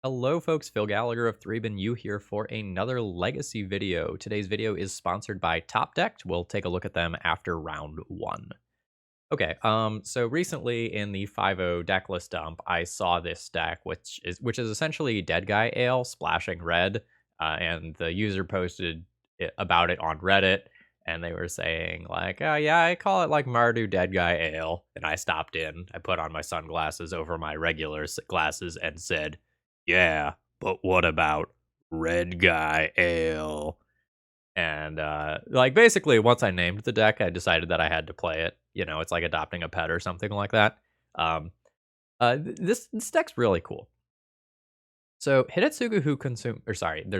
Hello folks, Phil Gallagher of ThrabenU here for another Legacy video. Today's video is sponsored by Top Decked. We'll take a look at them after round one. Okay, so recently in the 5.0 deck list dump, I saw this deck, which is essentially Deadguy Ale splashing red, and the user posted about it on Reddit, and they were saying like, oh yeah, I call it like Mardu Deadguy Ale, and I stopped in, I put on my sunglasses over my regular glasses and said, yeah, but what about REDguy Ale? And like basically once I named the deck, I decided that I had to play it. You know, it's like adopting a pet or something like that. Um, this deck's really cool. So there's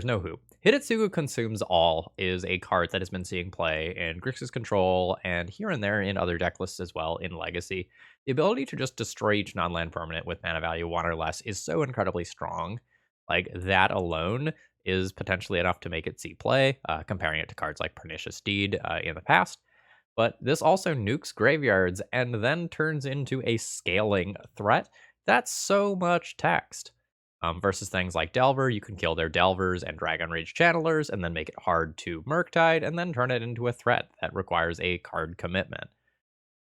no who. Hidetsugu Consumes All is a card that has been seeing play in Grixis Control and here and there in other deck lists as well in Legacy. The ability to just destroy each non-land permanent with mana value 1 or less is so incredibly strong. Like, that alone is potentially enough to make it see play, comparing it to cards like Pernicious Deed in the past. But this also nukes graveyards and then turns into a scaling threat. That's so much text. Versus things like Delver, you can kill their Delvers and Dragon Rage Channelers and then make it hard to Murktide and then turn it into a threat that requires a card commitment.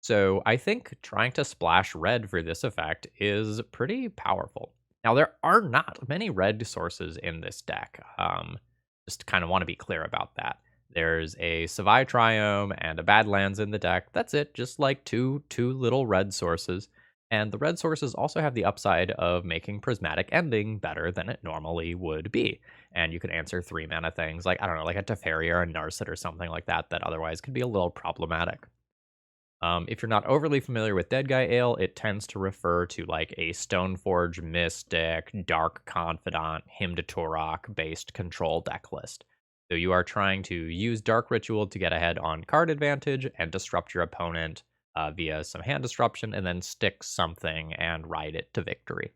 So I think trying to splash red for this effect is pretty powerful. Now, there are not many red sources in this deck. Just kind of want to be clear about that. There's a Savai Triome and a Badlands in the deck. That's it, just like two little red sources. And the red sources also have the upside of making Prismatic Ending better than it normally would be. And you can answer 3 mana things like, I don't know, like a Teferi or a Narset or something like that otherwise could be a little problematic. If you're not overly familiar with Deadguy Ale, it tends to refer to like a Stoneforge Mystic, Dark Confidant, Hymn to Tourach based control deck list. So you are trying to use Dark Ritual to get ahead on card advantage and disrupt your opponent via some hand disruption, and then stick something and ride it to victory.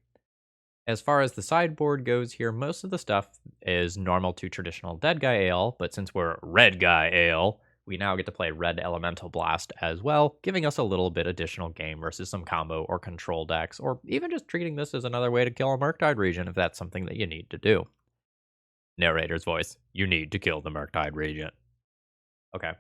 As far as the sideboard goes here, most of the stuff is normal to traditional Deadguy Ale, but since we're REDguy Ale, we now get to play Red Elemental Blast as well, giving us a little bit additional game versus some combo or control decks, or even just treating this as another way to kill a Murktide Regent if that's something that you need to do. Narrator's voice, you need to kill the Murktide Regent. Okay.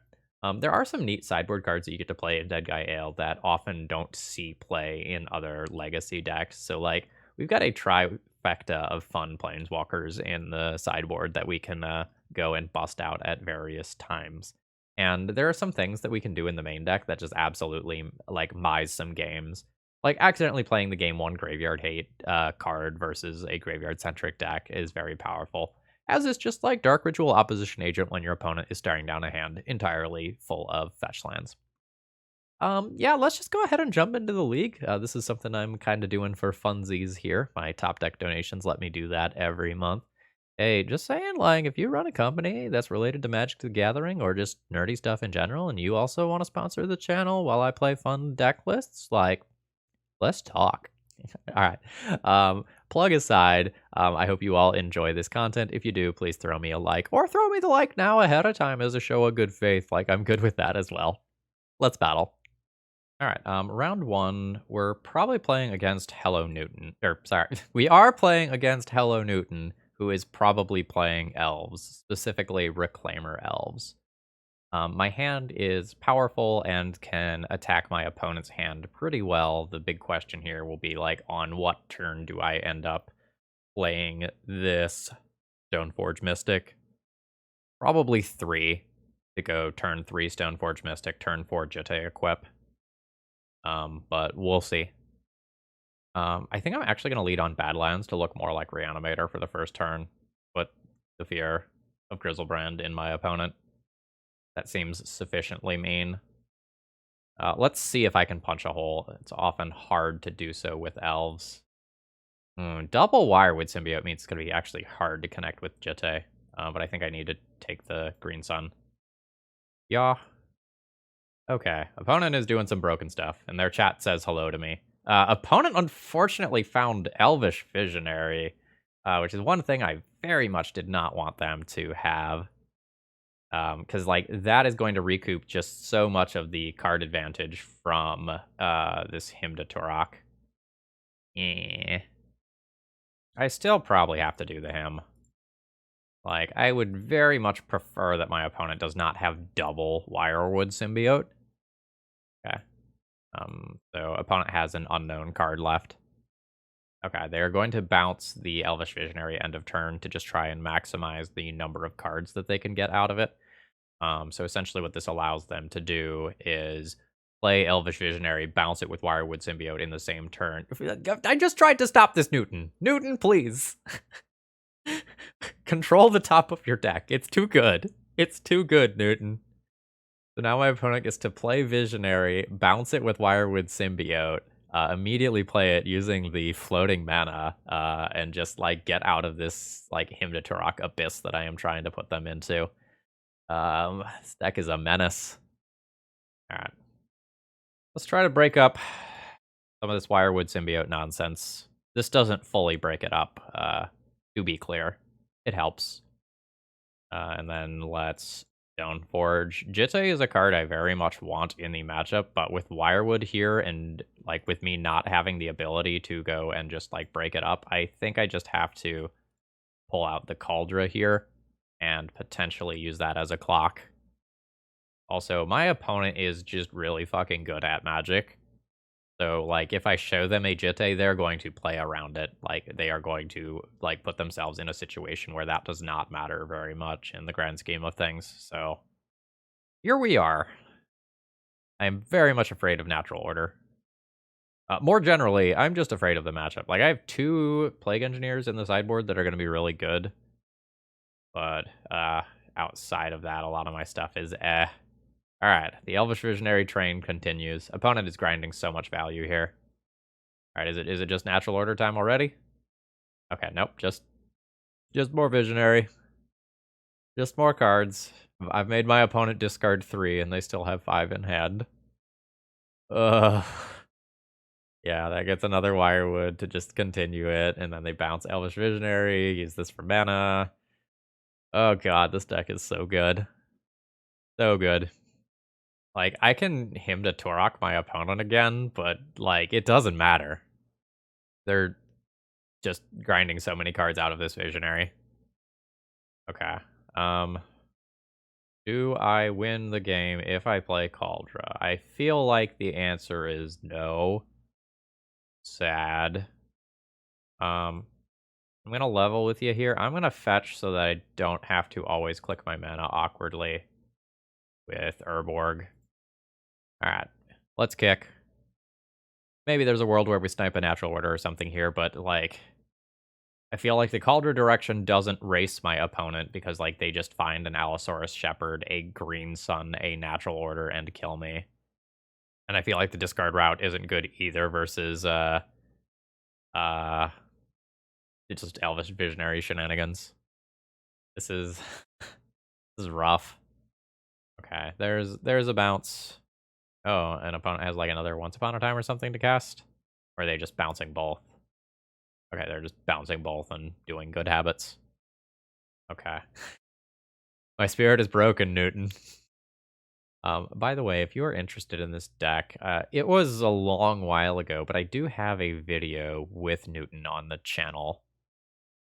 There are some neat sideboard cards that you get to play in Deadguy Ale that often don't see play in other Legacy decks. So, like, we've got a trifecta of fun Planeswalkers in the sideboard that we can go and bust out at various times. And there are some things that we can do in the main deck that just absolutely, like, mise some games. Like, accidentally playing the Game 1 Graveyard Hate card versus a Graveyard-centric deck is very powerful. As is just like Dark Ritual Opposition Agent when your opponent is staring down a hand entirely full of fetch lands. Yeah, let's just go ahead and jump into the league. This is something I'm kind of doing for funsies here. My top deck donations let me do that every month. Hey, just saying, like, if you run a company that's related to Magic the Gathering or just nerdy stuff in general, and you also want to sponsor the channel while I play fun deck lists, like, let's talk. All right. Plug aside, I hope you all enjoy this content. If you do, please throw me a like, or throw me the like now ahead of time as a show of good faith. Like, I'm good with that as well. Let's battle. All right. Round 1, we're probably playing against Hello Newton. Or, sorry, we are playing against Hello Newton, who is probably playing elves, specifically Reclaimer elves. My hand is powerful and can attack my opponent's hand pretty well. The big question here will be, like, on what turn do I end up playing this Stoneforge Mystic? Probably 3 to go turn 3 Stoneforge Mystic, turn 4 Jitte Equip. But we'll see. I think I'm actually going to lead on Badlands to look more like Reanimator for the first turn. Put the fear of Grizzlebrand in my opponent. That seems sufficiently mean. Let's see if I can punch a hole. It's often hard to do so with elves. Double Wirewood Symbiote means it's going to be actually hard to connect with Jitte. But I think I need to take the Green Sun. Yeah. Okay. Opponent is doing some broken stuff, and their chat says hello to me. Opponent unfortunately found Elvish Visionary, which is one thing I very much did not want them to have. Because, like, that is going to recoup just so much of the card advantage from this Hymn to Tourach. I still probably have to do the him. Like, I would very much prefer that my opponent does not have double Wirewood Symbiote. Okay. So opponent has an unknown card left. Okay, they are going to bounce the Elvish Visionary end of turn to just try and maximize the number of cards that they can get out of it. So essentially what this allows them to do is play Elvish Visionary, bounce it with Wirewood Symbiote in the same turn. I just tried to stop this, Newton. Newton, please. Control the top of your deck. It's too good. It's too good, Newton. So now my opponent gets to play Visionary, bounce it with Wirewood Symbiote, immediately play it using the floating mana, and just, like, get out of this, like, Hymn to Tourach abyss that I am trying to put them into. This deck is a menace. Alright. Let's try to break up some of this Wirewood Symbiote nonsense. This doesn't fully break it up, to be clear. It helps. And then let's Stoneforge. Jitte is a card I very much want in the matchup, but with Wirewood here and, like, with me not having the ability to go and just, like, break it up, I think I just have to pull out the Cauldron here and potentially use that as a clock. Also, my opponent is just really fucking good at Magic. So, like, if I show them a Jitte, they're going to play around it. Like, they are going to, like, put themselves in a situation where that does not matter very much in the grand scheme of things. So, here we are. I'm very much afraid of Natural Order. More generally, I'm just afraid of the matchup. Like, I have 2 Plague Engineers in the sideboard that are going to be really good. But, outside of that, a lot of my stuff is eh. Alright, the Elvish Visionary train continues. Opponent is grinding so much value here. Alright, is it just Natural Order time already? Okay, nope, just more Visionary. Just more cards. I've made my opponent discard 3, and they still have 5 in hand. Ugh. Yeah, that gets another Wirewood to just continue it, and then they bounce Elvish Visionary, use this for mana. Oh god, this deck is so good. So good. Like, I can Hymn to Tourach my opponent again, but, like, it doesn't matter. They're just grinding so many cards out of this Visionary. Okay. Do I win the game if I play Cauldron? I feel like the answer is no. Sad. I'm gonna level with you here. I'm gonna fetch so that I don't have to always click my mana awkwardly with Urborg. Alright, let's kick. Maybe there's a world where we snipe a Natural Order or something here, but, like, I feel like the Cauldron direction doesn't race my opponent because, like, they just find an Allosaurus Shepherd, a Green Sun, a Natural Order, and kill me. And I feel like the discard route isn't good either versus, it's just Elvish Visionary shenanigans. This is, this is rough. Okay, there's a bounce. Oh, an opponent has, like, another Once Upon a Time or something to cast? Or are they just bouncing both? Okay, they're just bouncing both and doing good habits. Okay. My spirit is broken, Newton. By the way, if you are interested in this deck, it was a long while ago, but I do have a video with Newton on the channel.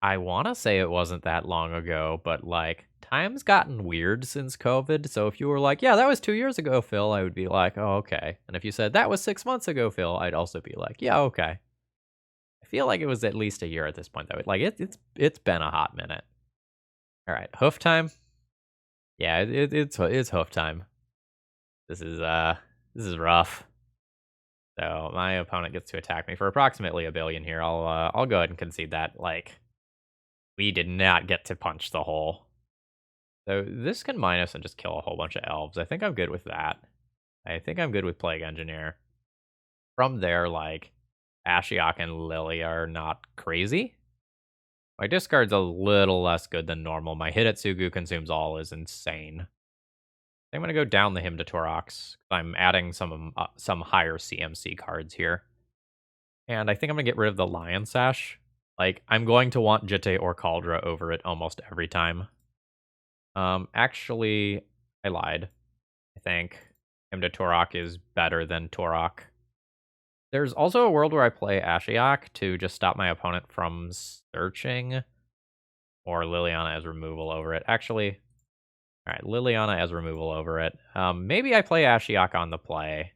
I want to say it wasn't that long ago, but, like, time's gotten weird since COVID, so if you were like, yeah, that was 2 years ago, Phil, I would be like, oh, okay. And if you said, that was 6 months ago, Phil, I'd also be like, yeah, okay. I feel like it was at least a year at this point, though. Like, it's been a hot minute. All right, hoof time. Yeah, it's hoof time. This is rough. So my opponent gets to attack me for approximately a billion here. I'll go ahead and concede that. Like, we did not get to punch the hole. So this can minus and just kill a whole bunch of elves. I think I'm good with that. I think I'm good with Plague Engineer. From there, like, Ashiok and Lily are not crazy. My discard's a little less good than normal. My Hidetsugu Consumes All is insane. I'm going to go down the Hymn to Tourach. I'm adding some higher CMC cards here. And I think I'm going to get rid of the Lion Sash. Like, I'm going to want Jitte or Cauldron over it almost every time. Actually, I lied. I think Hymn to Tourach is better than Tourach. There's also a world where I play Ashiok to just stop my opponent from searching, or Liliana as removal over it. Actually, all right, Liliana as removal over it. Maybe I play Ashiok on the play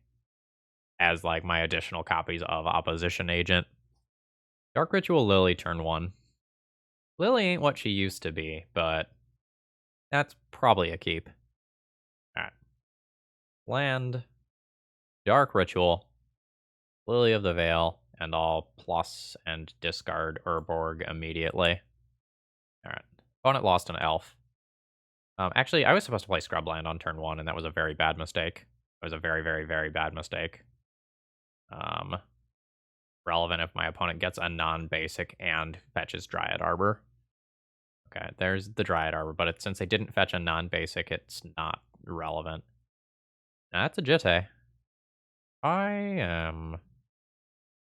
as like my additional copies of Opposition Agent. Dark Ritual Lily turn 1. Lily ain't what she used to be, but that's probably a keep. Alright. Land, Dark Ritual, Lily of the Veil, and I'll plus and discard Urborg immediately. Alright. Opponent lost an elf. Actually, I was supposed to play Scrubland on turn 1, and that was a very bad mistake. It was a very, very, very bad mistake. Relevant if my opponent gets a non-basic and fetches Dryad Arbor. Okay, there's the Dryad Arbor, but since they didn't fetch a non-basic, it's not relevant. Now, that's a Jitte. I am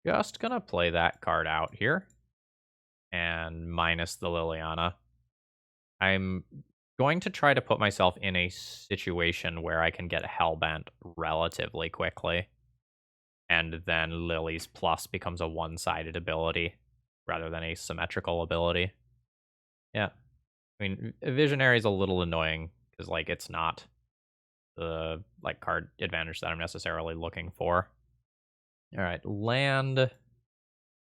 just gonna play that card out here. And minus the Liliana. I'm going to try to put myself in a situation where I can get Hellbent relatively quickly. And then Lily's plus becomes a one-sided ability rather than a symmetrical ability. Yeah. I mean, Visionary is a little annoying because, like, it's not the, like, card advantage that I'm necessarily looking for. All right, land,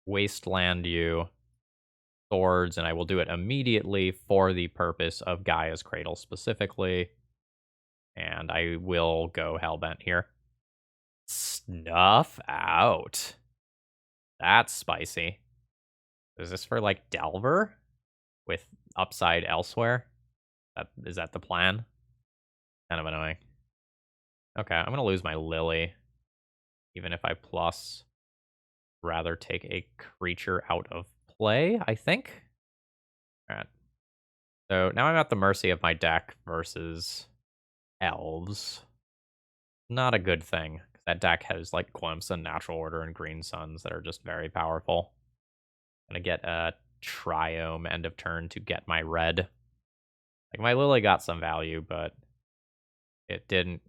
wasteland you, swords, and I will do it immediately for the purpose of Gaia's Cradle specifically. And I will go Hellbent here. Snuff out. That's spicy. Is this for, like, Delver? With upside elsewhere? Is that the plan? Kind of annoying. Okay, I'm going to lose my Lily. Even if I plus, rather take a creature out of play, I think. Alright. So now I'm at the mercy of my deck versus elves. Not a good thing. That deck has like Glimpse and Natural Order and Green Suns that are just very powerful. Gonna get a Triome end of turn to get my red. Like, my Lily got some value, but it didn't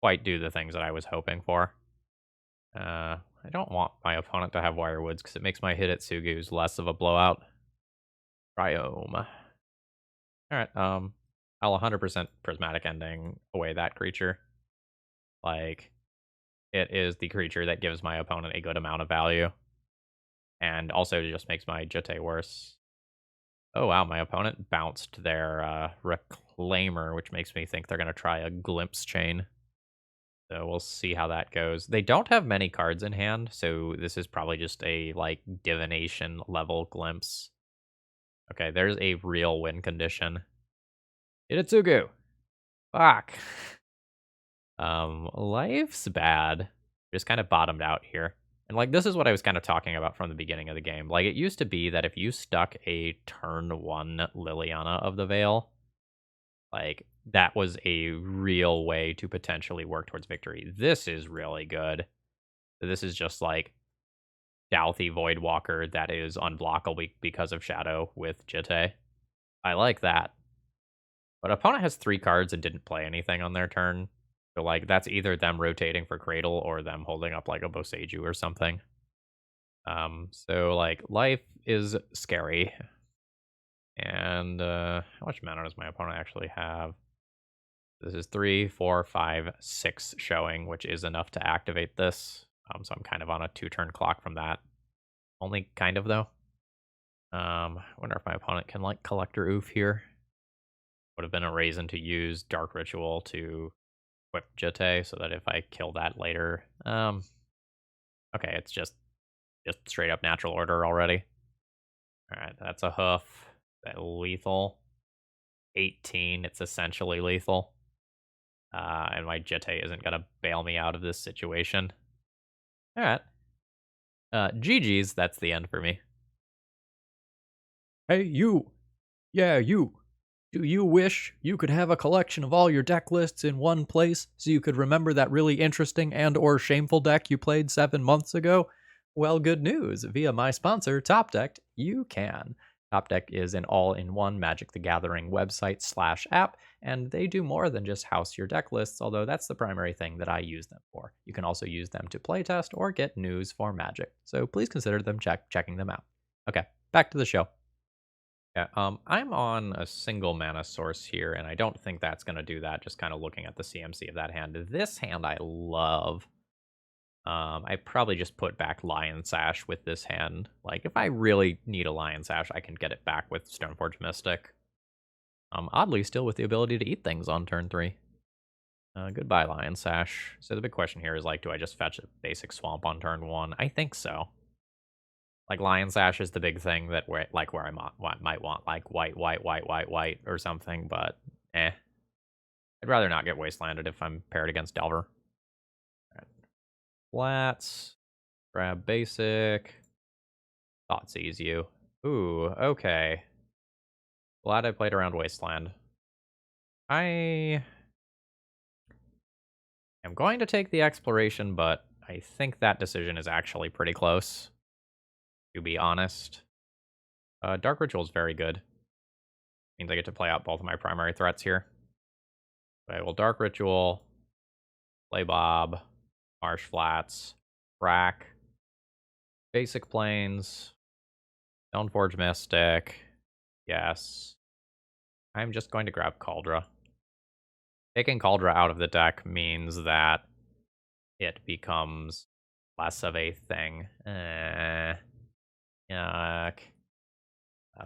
quite do the things that I was hoping for. I don't want my opponent to have Wirewoods because it makes my Hidetsugus less of a blowout. Triome. Alright, I'll 100% Prismatic Ending away that creature. Like, it is the creature that gives my opponent a good amount of value. And also just makes my Jitte worse. Oh wow, my opponent bounced their Reclaimer, which makes me think they're going to try a Glimpse Chain. So we'll see how that goes. They don't have many cards in hand, so this is probably just a, like, Divination level Glimpse. Okay, there's a real win condition. Hidetsugu! Fuck! Life's bad. Just kind of bottomed out here. And, like, this is what I was kind of talking about from the beginning of the game. Like, it used to be that if you stuck a turn 1 Liliana of the Veil, like, that was a real way to potentially work towards victory. This is really good. So this is just, like, Douthie Voidwalker that is unblockable because of Shadow with Jitte. I like that. But opponent has 3 cards and didn't play anything on their turn. So, like, that's either them rotating for Cradle or them holding up, like, a Boseiju or something. So, like, life is scary. And, how much mana does my opponent actually have? This is 3, 4, 5, 6 showing, which is enough to activate this. So I'm kind of on a 2-turn clock from that. Only kind of, though. I wonder if my opponent can, like, Collector Oof here. Would have been a reason to use Dark Ritual to equip Jitte, so that if I kill that later... okay, it's just straight up Natural Order already. Alright, that's a hoof. That lethal. 18, it's essentially lethal. And my Jitte isn't going to bail me out of this situation. Alright. GG's, that's the end for me. Hey, you! Yeah, you! Do you wish you could have a collection of all your deck lists in one place so you could remember that really interesting and or shameful deck you played 7 months ago? Well, good news. Via my sponsor, TopDecked, you can. Top Deck is an all-in-one Magic the Gathering website/app, and they do more than just house your deck lists, although that's the primary thing that I use them for. You can also use them to playtest or get news for Magic, so please consider them checking them out. Okay, back to the show. Yeah, I'm on a single mana source here, and I don't think that's going to do that, just kind of looking at the CMC of that hand. This hand I love. I probably just put back Lion Sash with this hand. Like, if I really need a Lion Sash, I can get it back with Stoneforge Mystic. Oddly, still with the ability to eat things on turn 3. Goodbye, Lion Sash. So the big question here is, like, do I just fetch a basic Swamp on turn 1? I think so. Like, Lion Sash is the big thing that where I might want, like, white, or something, but eh. I'd rather not get Wastelanded if I'm paired against Delver. Right. Flats. Grab basic. Thoughtseize you. Ooh, okay. Glad I played around Wasteland. I am going to take the exploration, but I think that decision is actually pretty close, to be honest. Dark Ritual is very good. Means I get to play out both of my primary threats here. Okay, well, Dark Ritual, play Bob, Marsh Flats, Crack, Basic Plains, Stoneforge Mystic. Yes. I'm just going to grab Kaldra. Taking Kaldra out of the deck means that it becomes less of a thing. Yuck.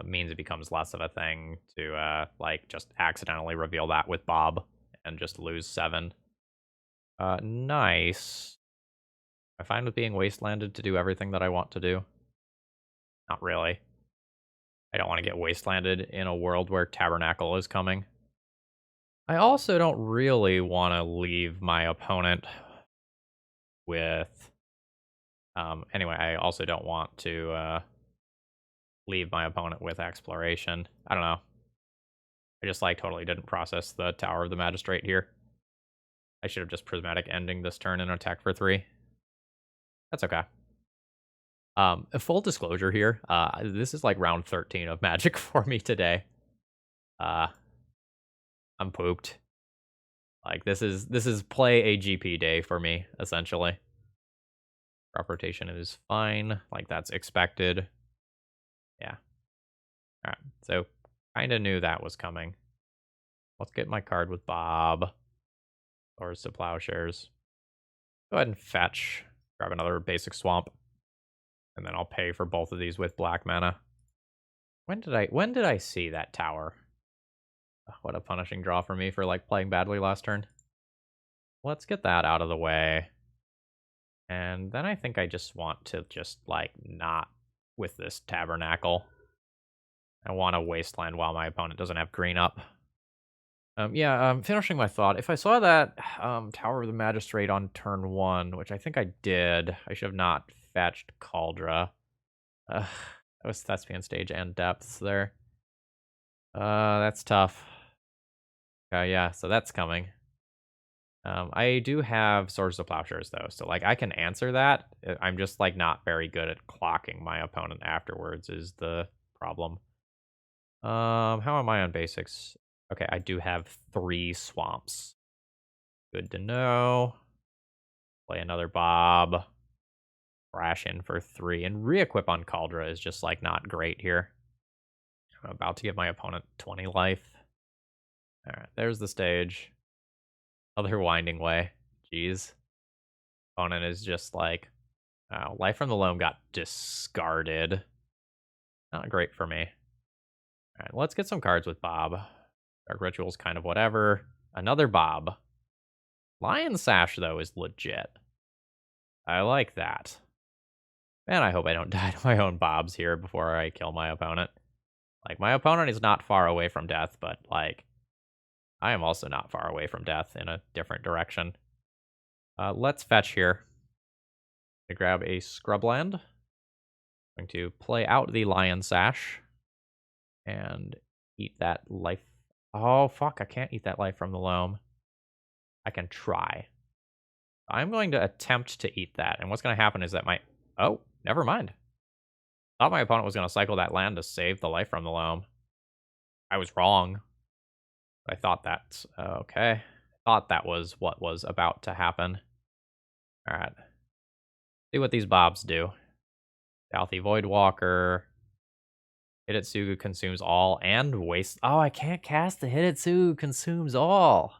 Means it becomes less of a thing to, like, just accidentally reveal that with Bob and just lose 7. Nice. I'm fine with being wastelanded to do everything that I want to do. Not really. I don't want to get wastelanded in a world where Tabernacle is coming. I also don't really want to leave my opponent with... anyway, I also don't want to leave my opponent with exploration. I don't know. I just, like, totally didn't process the Tower of the Magistrate here. I should have just Prismatic Ending this turn and attack for 3. That's okay. A full disclosure here, this is like round 13 of Magic for me today. I'm pooped. Like, this is play a GP day for me, essentially. Crop rotation is fine, like that's expected. Yeah. Alright, so kinda knew that was coming. Let's get my card with Bob. Or to Plowshares. Go ahead and fetch. Grab another basic swamp. And then I'll pay for both of these with black mana. When did I see that tower? Ugh, what a punishing draw for me for, like, playing badly last turn. Let's get that out of the way. And then I think I just want to like, not with this Tabernacle. I want to Wasteland while my opponent doesn't have green up. Finishing my thought. If I saw that Tower of the Magistrate on turn 1, which I think I did, I should have not fetched Kaldra. That was Thespian Stage and Depths there. That's tough. Yeah, so that's coming. I do have Swords of Plowshares, though, so, like, I can answer that. I'm just, like, not very good at clocking my opponent afterwards is the problem. How am I on basics? Okay, I do have 3 swamps. Good to know. Play another Bob. Crash in for 3. And re-equip on Kaldra is just, like, not great here. I'm about to give my opponent 20 life. Alright, there's the stage. Other Winding Way. Jeez. Opponent is just like... Wow, Life from the Loam got discarded. Not great for me. Alright, let's get some cards with Bob. Dark Ritual's kind of whatever. Another Bob. Lion Sash, though, is legit. I like that. Man, I hope I don't die to my own Bobs here before I kill my opponent. Like, my opponent is not far away from death, but, like, I am also not far away from death in a different direction. Let's fetch here. To grab a Scrubland. Going to play out the Lion Sash. And eat that life. Oh, fuck, I can't eat that life from the loam. I can try. I'm going to attempt to eat that. And what's going to happen is that my... Oh, never mind. Thought my opponent was going to cycle that land to save the life from the loam. I was wrong. I thought that, okay. Thought that was what was about to happen. All right. See what these bobs do. Dalthy Voidwalker. Hidetsugu Consumes All and Waste. Oh, I can't cast the Hidetsugu Consumes All.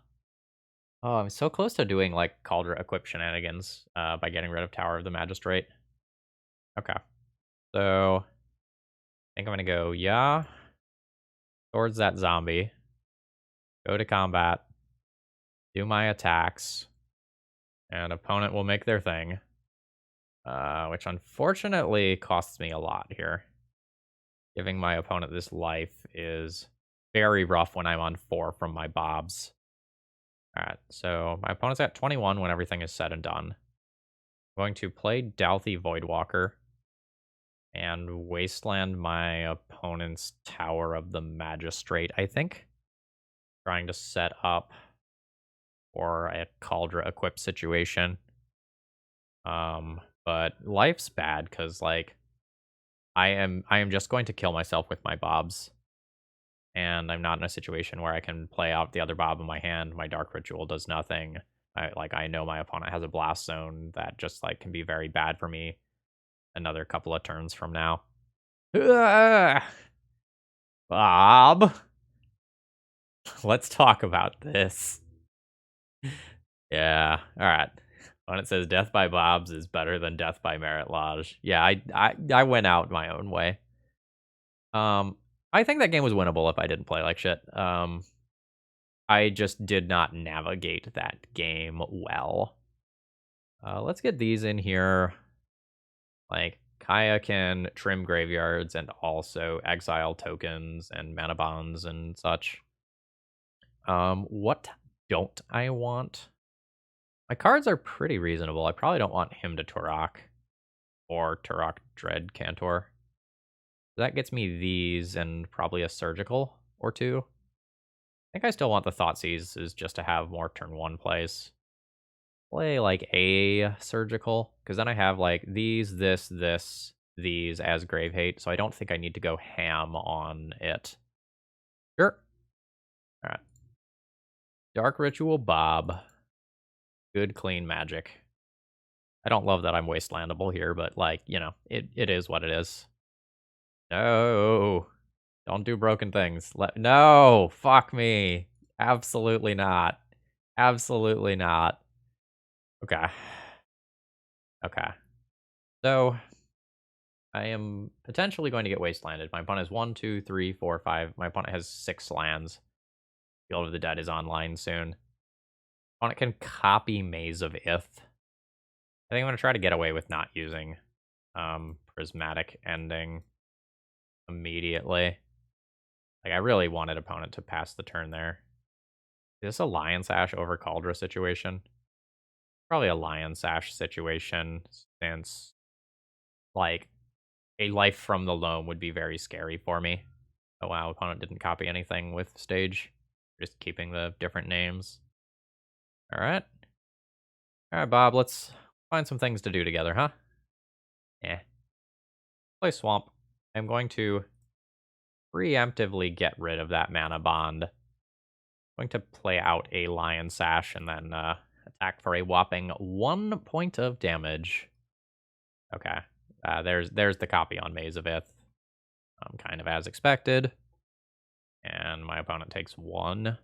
Oh, I'm so close to doing like Cauldron Equip shenanigans by getting rid of Tower of the Magistrate. Okay. So, I think I'm going to go, yeah, towards that zombie. Go to combat. Do my attacks. And opponent will make their thing. Which unfortunately costs me a lot here. Giving my opponent this life is very rough when I'm on 4 from my bobs. Alright, so my opponent's at 21 when everything is said and done. I'm going to play Dalthy Voidwalker and wasteland my opponent's Tower of the Magistrate, I think. Trying to set up for a Cauldron Equip situation. But life's bad because, like, I am just going to kill myself with my bobs. And I'm not in a situation where I can play out the other bob in my hand. My Dark Ritual does nothing. I know my opponent has a Blast Zone that just, like, can be very bad for me another couple of turns from now. Bob! Let's talk about this. Yeah, alright. When it says death by bobs is better than death by Merit Lodge. Yeah, I went out my own way. I think that game was winnable if I didn't play like shit. I just did not navigate that game well. Let's get these in here. Like, Kaya can trim graveyards and also exile tokens and mana bonds and such. What don't I want? My cards are pretty reasonable. I probably don't want him to Tourach or Tourach Dread Cantor. That gets me these and probably a surgical or two. I think I still want the Thoughtseizes just to have more turn 1 plays. Play like a surgical, because then I have like these, these as Grave Hate, so I don't think I need to go ham on it. Sure. Alright. Dark Ritual Bob. Good clean magic. I don't love that I'm wastelandable here, but like, you know, it is what it is. No. Don't do broken things. No, fuck me. Absolutely not. Absolutely not. Okay. Okay. So, I am potentially going to get wastelanded. My opponent has 1, 2, 3, 4, 5. My opponent has 6 lands. Field of the Dead is online soon. Opponent can copy Maze of Ith. I think I'm going to try to get away with not using Prismatic Ending immediately. Like, I really wanted opponent to pass the turn there. Is this a Lion Sash over Cauldron situation? Probably a Lion Sash situation, since, like, a life from the loam would be very scary for me. Oh wow, opponent didn't copy anything with stage. Just keeping the different names. Alright. Alright, Bob, let's find some things to do together, huh? Yeah. Play Swamp. I'm going to preemptively get rid of that mana bond. I'm going to play out a Lion Sash and then attack for a whopping 1 point of damage. Okay. There's the copy on Maze of Ith. Kind of as expected. And my opponent takes 1.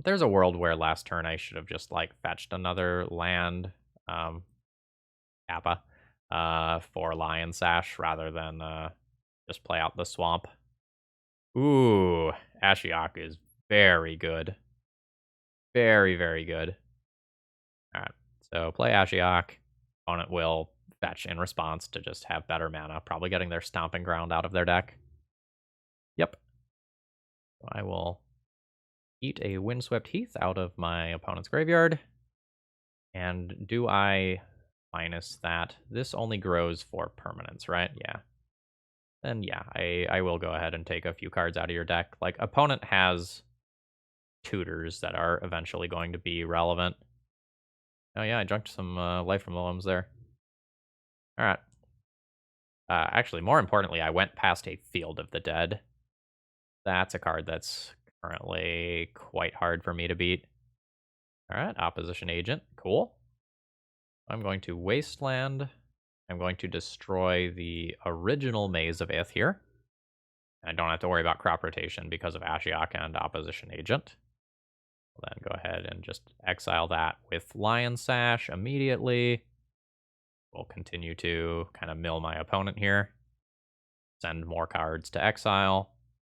There's a world where last turn I should have just, like, fetched another land, Kappa, for Lion Sash rather than just play out the swamp. Ooh, Ashiok is very good. Very, very good. Alright, so play Ashiok. Opponent will fetch in response to just have better mana, probably getting their Stomping Ground out of their deck. Yep. So I will eat a Windswept Heath out of my opponent's graveyard. And do I minus that? This only grows for permanence, right? Yeah. Then yeah, I will go ahead and take a few cards out of your deck. Like, opponent has tutors that are eventually going to be relevant. Oh yeah, I junked some life from the limbs there. Alright. Actually, more importantly, I went past a Field of the Dead. That's a card that's currently quite hard for me to beat. All right, Opposition Agent. Cool. I'm going to Wasteland. I'm going to destroy the original Maze of Ith here. I don't have to worry about crop rotation because of Ashiok and Opposition Agent. We'll then go ahead and just exile that with Lion Sash immediately. We'll continue to kind of mill my opponent here. Send more cards to exile.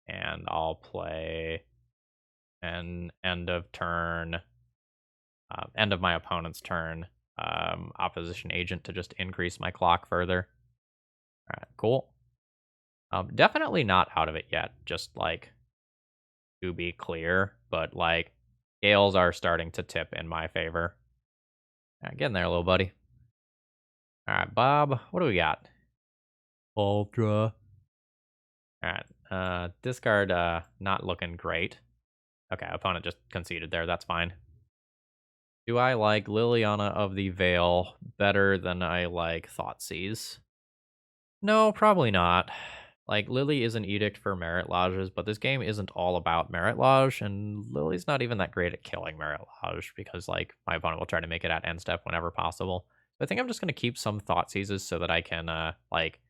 And I'll play an end of turn, end of my opponent's turn, Opposition Agent to just increase my clock further. All right, cool. Definitely not out of it yet, just like to be clear, but like scales are starting to tip in my favor. Get in there, little buddy. All right, Bob, what do we got? Ultra. All right, discard, not looking great. Okay, opponent just conceded there, that's fine. Do I like Liliana of the Veil better than I like Thoughtseize? No, probably not. Like, Lily is an edict for Merit Lodges, but this game isn't all about Merit Lodge, and Lily's not even that great at killing Merit Lodge, because, like, my opponent will try to make it at end step whenever possible. So I think I'm just going to keep some Thoughtseizes so that I can, like,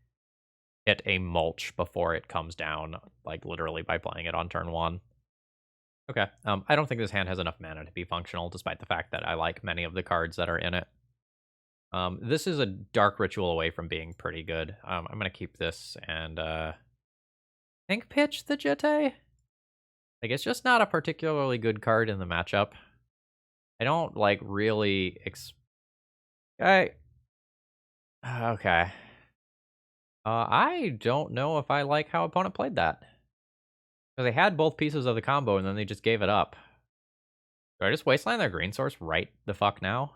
hit a mulch before it comes down, like, literally by playing it on turn 1. Okay, I don't think this hand has enough mana to be functional, despite the fact that I like many of the cards that are in it. This is a Dark Ritual away from being pretty good. I'm going to keep this and think pitch the Jete. Like, it's just not a particularly good card in the matchup. I don't, like, really... Okay. I don't know if I like how opponent played that. Because they had both pieces of the combo and then they just gave it up. Do I just Wasteland their green source right the fuck now?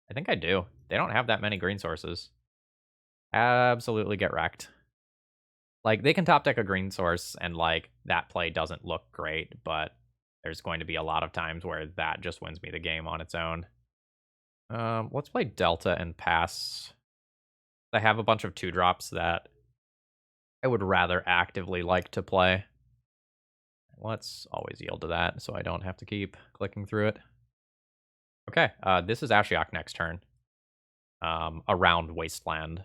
I think I do. They don't have that many green sources. Absolutely get wrecked. Like, they can top deck a green source, and, like, that play doesn't look great, but there's going to be a lot of times where that just wins me the game on its own. Let's play Delta and pass. I have a bunch of 2-drops that I would rather actively like to play. Let's always yield to that, so I don't have to keep clicking through it. Okay, this is Ashiok next turn. Around Wasteland.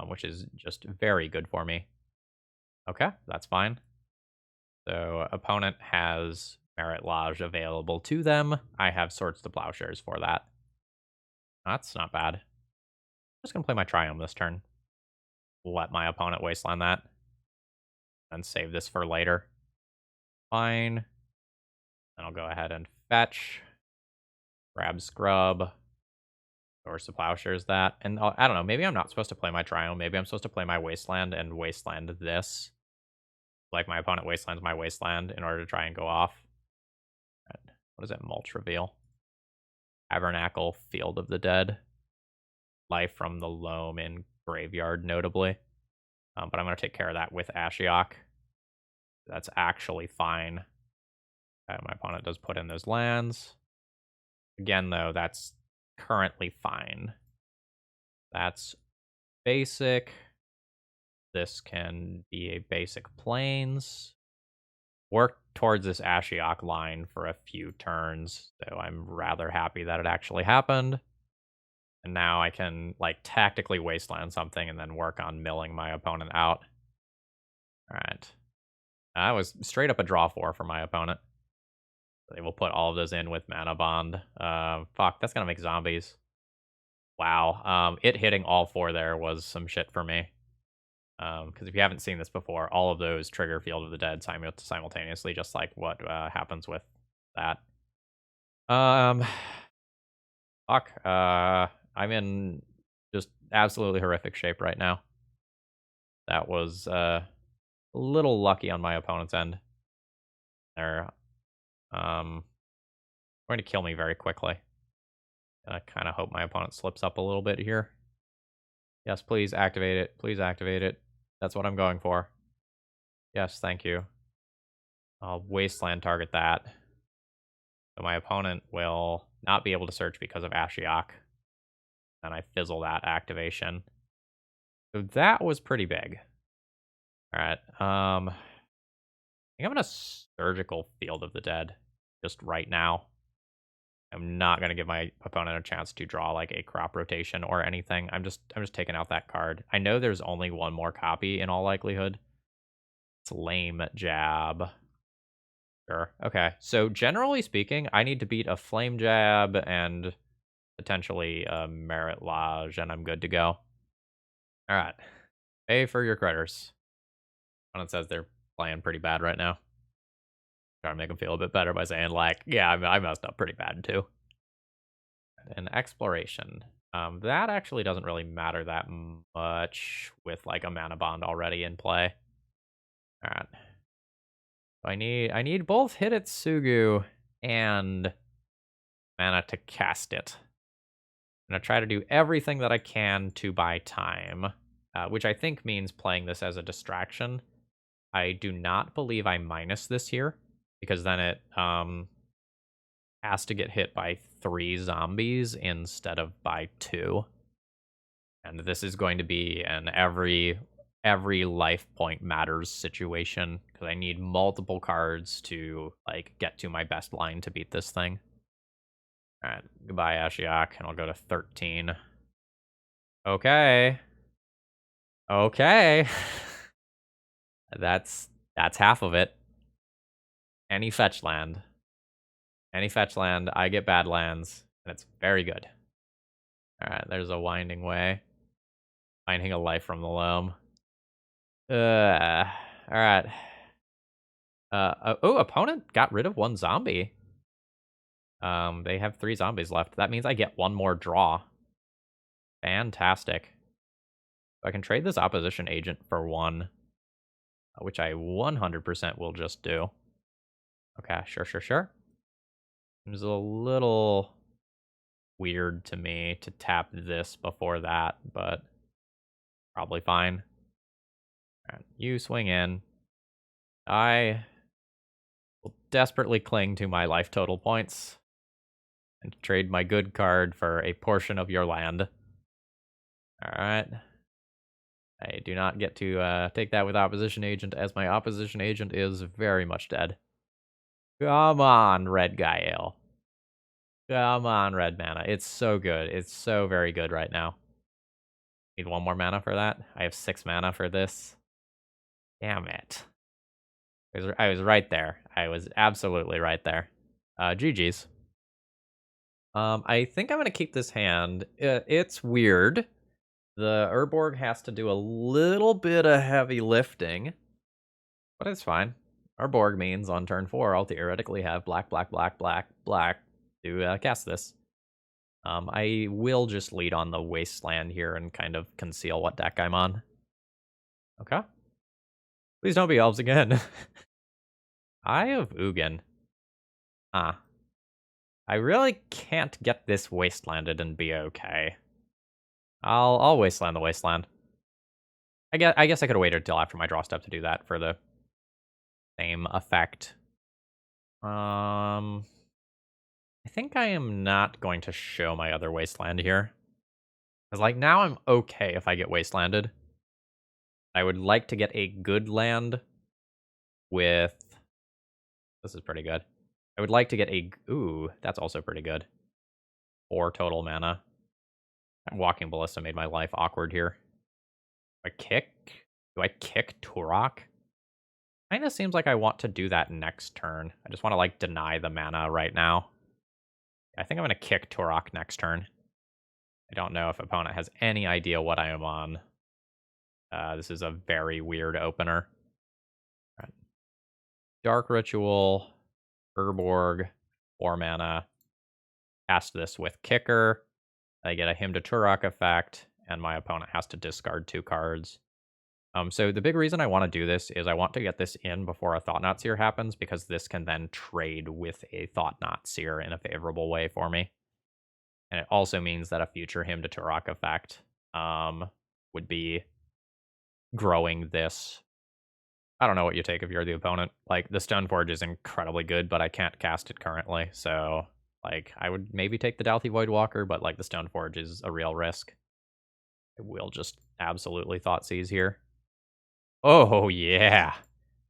Which is just very good for me. Okay, that's fine. So opponent has Merit Lodge available to them. I have Swords to Plowshares for that. That's not bad. I'm just going to play my Triumph this turn. Let my opponent Wasteland that. And save this for later. Fine. Then I'll go ahead and fetch. Grab Scrub. Swords to Plowshares that. And I don't know, maybe I'm not supposed to play my Triumph. Maybe I'm supposed to play my Wasteland and Wasteland this. Like, my opponent Wastelands my Wasteland in order to try and go off. What is it? Mulch Reveal. Tabernacle, Field of the Dead. Life from the Loam in Graveyard, notably. But I'm going to take care of that with Ashiok. That's actually fine. My opponent does put in those lands. Again, though, that's currently fine. That's basic. This can be a basic Plains. Work towards this Ashiok line for a few turns, so I'm rather happy that it actually happened. And now I can, like, tactically Wasteland something and then work on milling my opponent out. Alright. That was straight up a draw for my opponent. They will put all of those in with Mana Bond. Fuck, that's gonna make zombies. Wow. It hitting all 4 there was some shit for me. Because if you haven't seen this before, all of those trigger Field of the Dead simultaneously, just like what happens with that. Fuck. I'm in just absolutely horrific shape right now. That was a little lucky on my opponent's end. They're going to kill me very quickly. I kind of hope my opponent slips up a little bit here. Yes, please activate it. Please activate it. That's what I'm going for. Yes, thank you. I'll Wasteland target that. So my opponent will not be able to search because of Ashiok. And I fizzle that activation. So that was pretty big. All right. I think I'm gonna Surgical Field of the Dead just right now. I'm not gonna give my opponent a chance to draw like a crop rotation or anything. I'm just taking out that card. I know there's only one more copy in all likelihood. It's Lame Jab. Sure. Okay. So generally speaking, I need to beat a Flame Jab and potentially a Merit Lodge, and I'm good to go. All right. Pay for your creditors. Opponent says they're playing pretty bad right now. Try to make them feel a bit better by saying, like, yeah, I messed up pretty bad too. And Exploration. That actually doesn't really matter that much with like a mana bond already in play. All right. I need both Hidetsugu and mana to cast it. I'm gonna try to do everything that I can to buy time, which I think means playing this as a distraction. I do not believe I minus this here, because then it has to get hit by 3 zombies instead of by 2. And this is going to be an every life point matters situation, because I need multiple cards to like get to my best line to beat this thing. All right, goodbye Ashiok, and I'll go to 13. Okay. Okay. That's half of it. Any fetch land. Any fetch land, I get bad lands, and it's very good. Alright, there's a Winding Way. Finding a life from the loam. Alright. Oh, opponent got rid of 1 zombie. They have 3 zombies left. That means I get 1 more draw. Fantastic. So I can trade this opposition agent for 1, which I 100% will just do. Okay, sure. Seems a little weird to me to tap this before that, but probably fine. All right, you swing in. I will desperately cling to my life total points and trade my good card for a portion of your land. All right. I do not get to take that with opposition agent, as my opposition agent is very much dead. Come on, REDguy Ale. Come on, red mana. It's so good. It's so very good right now. Need 1 more mana for that. I have 6 mana for this. Damn it. I was right there. I was absolutely right there. GG's. I think I'm going to keep this hand. It's weird. The Urborg has to do a little bit of heavy lifting, but it's fine. Urborg means on turn 4, I'll theoretically have black to cast this. I will just lead on the Wasteland here and kind of conceal what deck I'm on. Okay. Please don't be elves again. Eye of Ugin. I really can't get this wastelanded and be okay. I'll wasteland the wasteland. I guess I could have waited till after my draw step to do that for the same effect. I think I am not going to show my other wasteland here. Because, like, now I'm okay if I get wastelanded. I would like to get a good land with... This is pretty good. I would like to get a... Ooh, that's also pretty good. 4 total mana. Walking Ballista made my life awkward here. Do I kick Tourach? Kinda seems like I want to do that next turn. I just want to, like, deny the mana right now. I think I'm going to kick Tourach next turn. I don't know if opponent has any idea what I am on. This is a very weird opener. Right. Dark Ritual, Urborg, 4 mana. Cast this with Kicker. I get a Hymn to Tourach effect, and my opponent has to discard 2 cards. So the big reason I want to do this is I want to get this in before a Thought-Knot Seer happens, because this can then trade with a Thought-Knot Seer in a favorable way for me. And it also means that a future Hymn to Tourach effect would be growing this. I don't know what you take if you're the opponent. Like, the Stoneforge is incredibly good, but I can't cast it currently, so, like, I would maybe take the Dauthi Voidwalker, but, like, the Stoneforge is a real risk. I will just absolutely Thoughtseize here. Oh, yeah.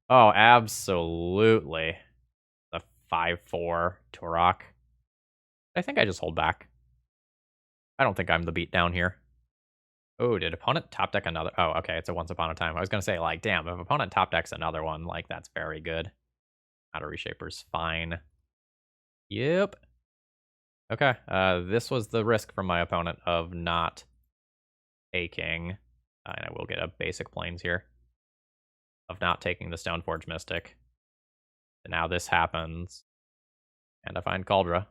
Oh, absolutely. The 5/4 Tourach. I think I just hold back. I don't think I'm the beatdown here. Oh, did opponent top deck another? Oh, okay, it's a Once Upon a Time. I was going to say, like, damn, if opponent top decks another one, like, that's very good. Auto Reshaper's fine. Yep. Okay, this was the risk from my opponent of not taking, and I will get a basic planes here, of not taking the Stoneforge Mystic. And now this happens, and I find Cauldra.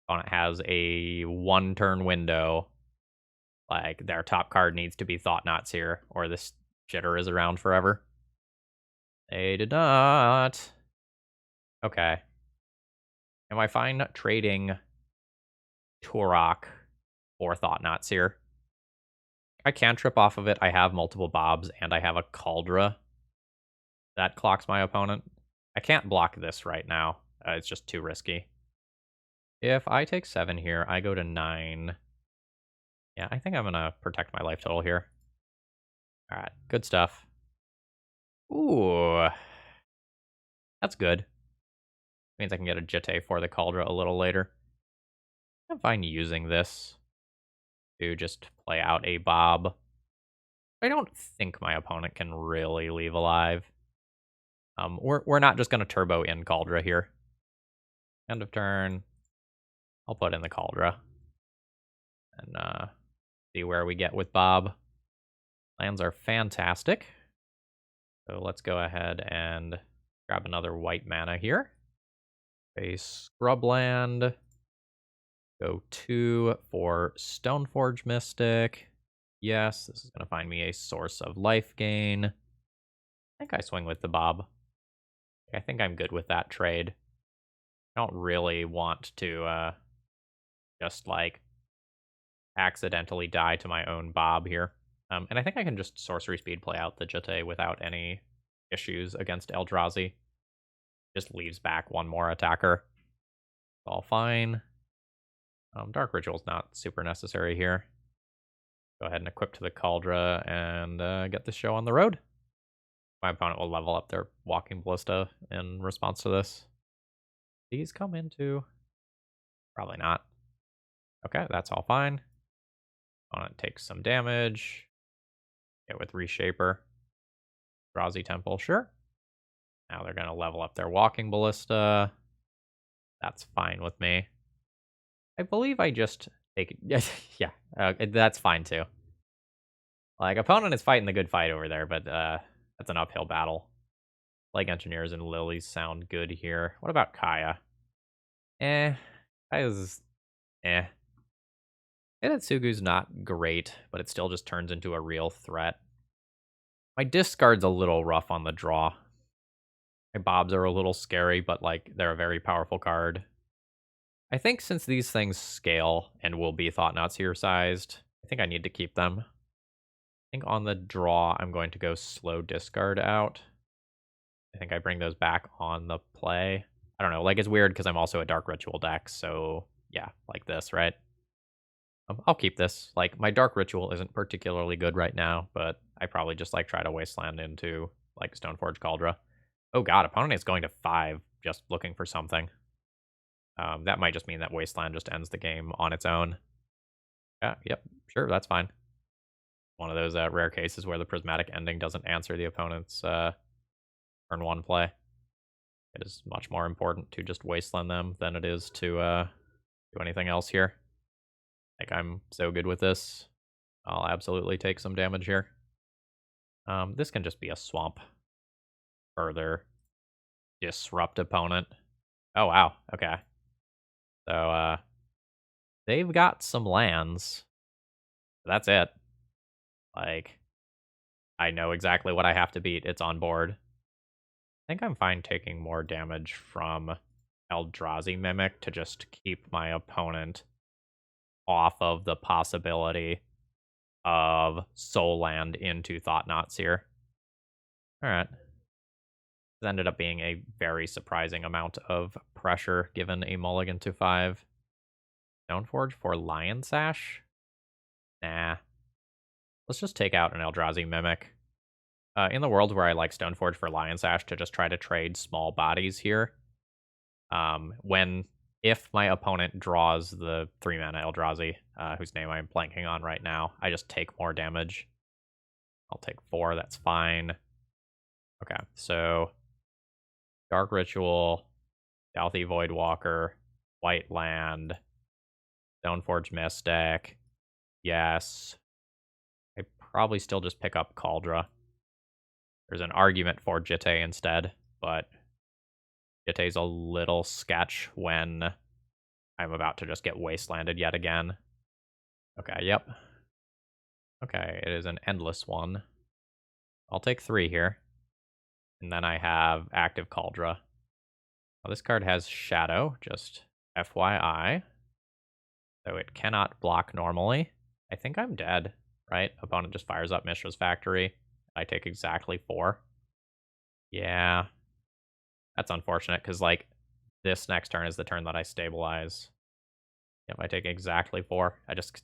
Opponent has a 1-turn window. Like, their top card needs to be Thought-Knots here, or this jitter is around forever. They did not. Okay. Am I fine trading Tourach or Thought-Knots here? I can trip off of it. I have multiple Bobs, and I have a Cauldra. That clocks my opponent. I can't block this right now. It's just too risky. If I take 7 here, I go to 9. Yeah, I think I'm going to protect my life total here. All right, good stuff. Ooh. That's good. Means I can get a Jitte for the Cauldra a little later. I'm fine using this to just play out a Bob. I don't think my opponent can really leave alive. We're not just going to turbo in Cauldra here. End of turn. I'll put in the Cauldra. And see where we get with Bob. Lands are fantastic. So let's go ahead and grab another white mana here. A Scrubland. Go 2 for Stoneforge Mystic. Yes, this is going to find me a source of life gain. I think I swing with the Bob. I think I'm good with that trade. I don't really want to just, like, accidentally die to my own Bob here. And I think I can just sorcery speed play out the Jitte without any issues against Eldrazi. Just leaves back one more attacker. It's all fine. Dark Ritual's not super necessary here. Go ahead and equip to the Cauldra and get the show on the road. My opponent will level up their Walking Ballista in response to this. These come into... Probably not. Okay, that's all fine. Opponent takes some damage. Get with Reshaper. Drowsy Temple, sure. Now they're going to level up their Walking Ballista. That's fine with me. I believe I just take it. Yeah, that's fine too. Like, opponent is fighting the good fight over there, but that's an uphill battle. Like, Engineers and Lilies sound good here. What about Kaya? Kaya's Hidetsugu's not great, but it still just turns into a real threat. My discard's a little rough on the draw. My Bobs are a little scary, but, like, they're a very powerful card. I think since these things scale and will be Thought-Knots here sized, I think I need to keep them. I think on the draw, I'm going to go slow discard out. I think I bring those back on the play. I don't know, like, it's weird because I'm also a Dark Ritual deck, so yeah, like this, right? I'll keep this. Like, my Dark Ritual isn't particularly good right now, but I probably just, like, try to Wasteland into, like, Stoneforge Cauldra. Oh god, opponent is going to 5, just looking for something. That might just mean that Wasteland just ends the game on its own. Yeah, yep, sure, that's fine. One of those rare cases where the Prismatic Ending doesn't answer the opponent's turn 1 play. It is much more important to just Wasteland them than it is to do anything else here. Like, I'm so good with this. I'll absolutely take some damage here. This can just be a swamp. Further disrupt opponent. Oh, wow. Okay. So, they've got some lands. That's it. Like, I know exactly what I have to beat. It's on board. I think I'm fine taking more damage from Eldrazi Mimic to just keep my opponent off of the possibility of Soul Land into Thought-Knots here. Alright. This ended up being a very surprising amount of pressure given a mulligan to 5. Stoneforge for Lion Sash? Nah. Let's just take out an Eldrazi Mimic. In the world where I like Stoneforge for Lion's Ash to just try to trade small bodies here, if my opponent draws the 3-mana Eldrazi, whose name I'm blanking on right now, I just take more damage. I'll take 4, that's fine. Okay, so Dark Ritual, Dalthy Voidwalker, White Land, Stoneforge Mystic. Yes. I probably still just pick up Kaldra. There's an argument for Jitte instead, but Jitte's a little sketch when I'm about to just get wastelanded yet again. Okay, yep. Okay, it is an endless one. I'll take 3 here. And then I have active Kaldra. Now, this card has Shadow, just FYI. So it cannot block normally. I think I'm dead, right? Opponent just fires up Mishra's Factory. I take exactly 4. Yeah. That's unfortunate, because, like, this next turn is the turn that I stabilize. Yep, I take exactly 4. I just,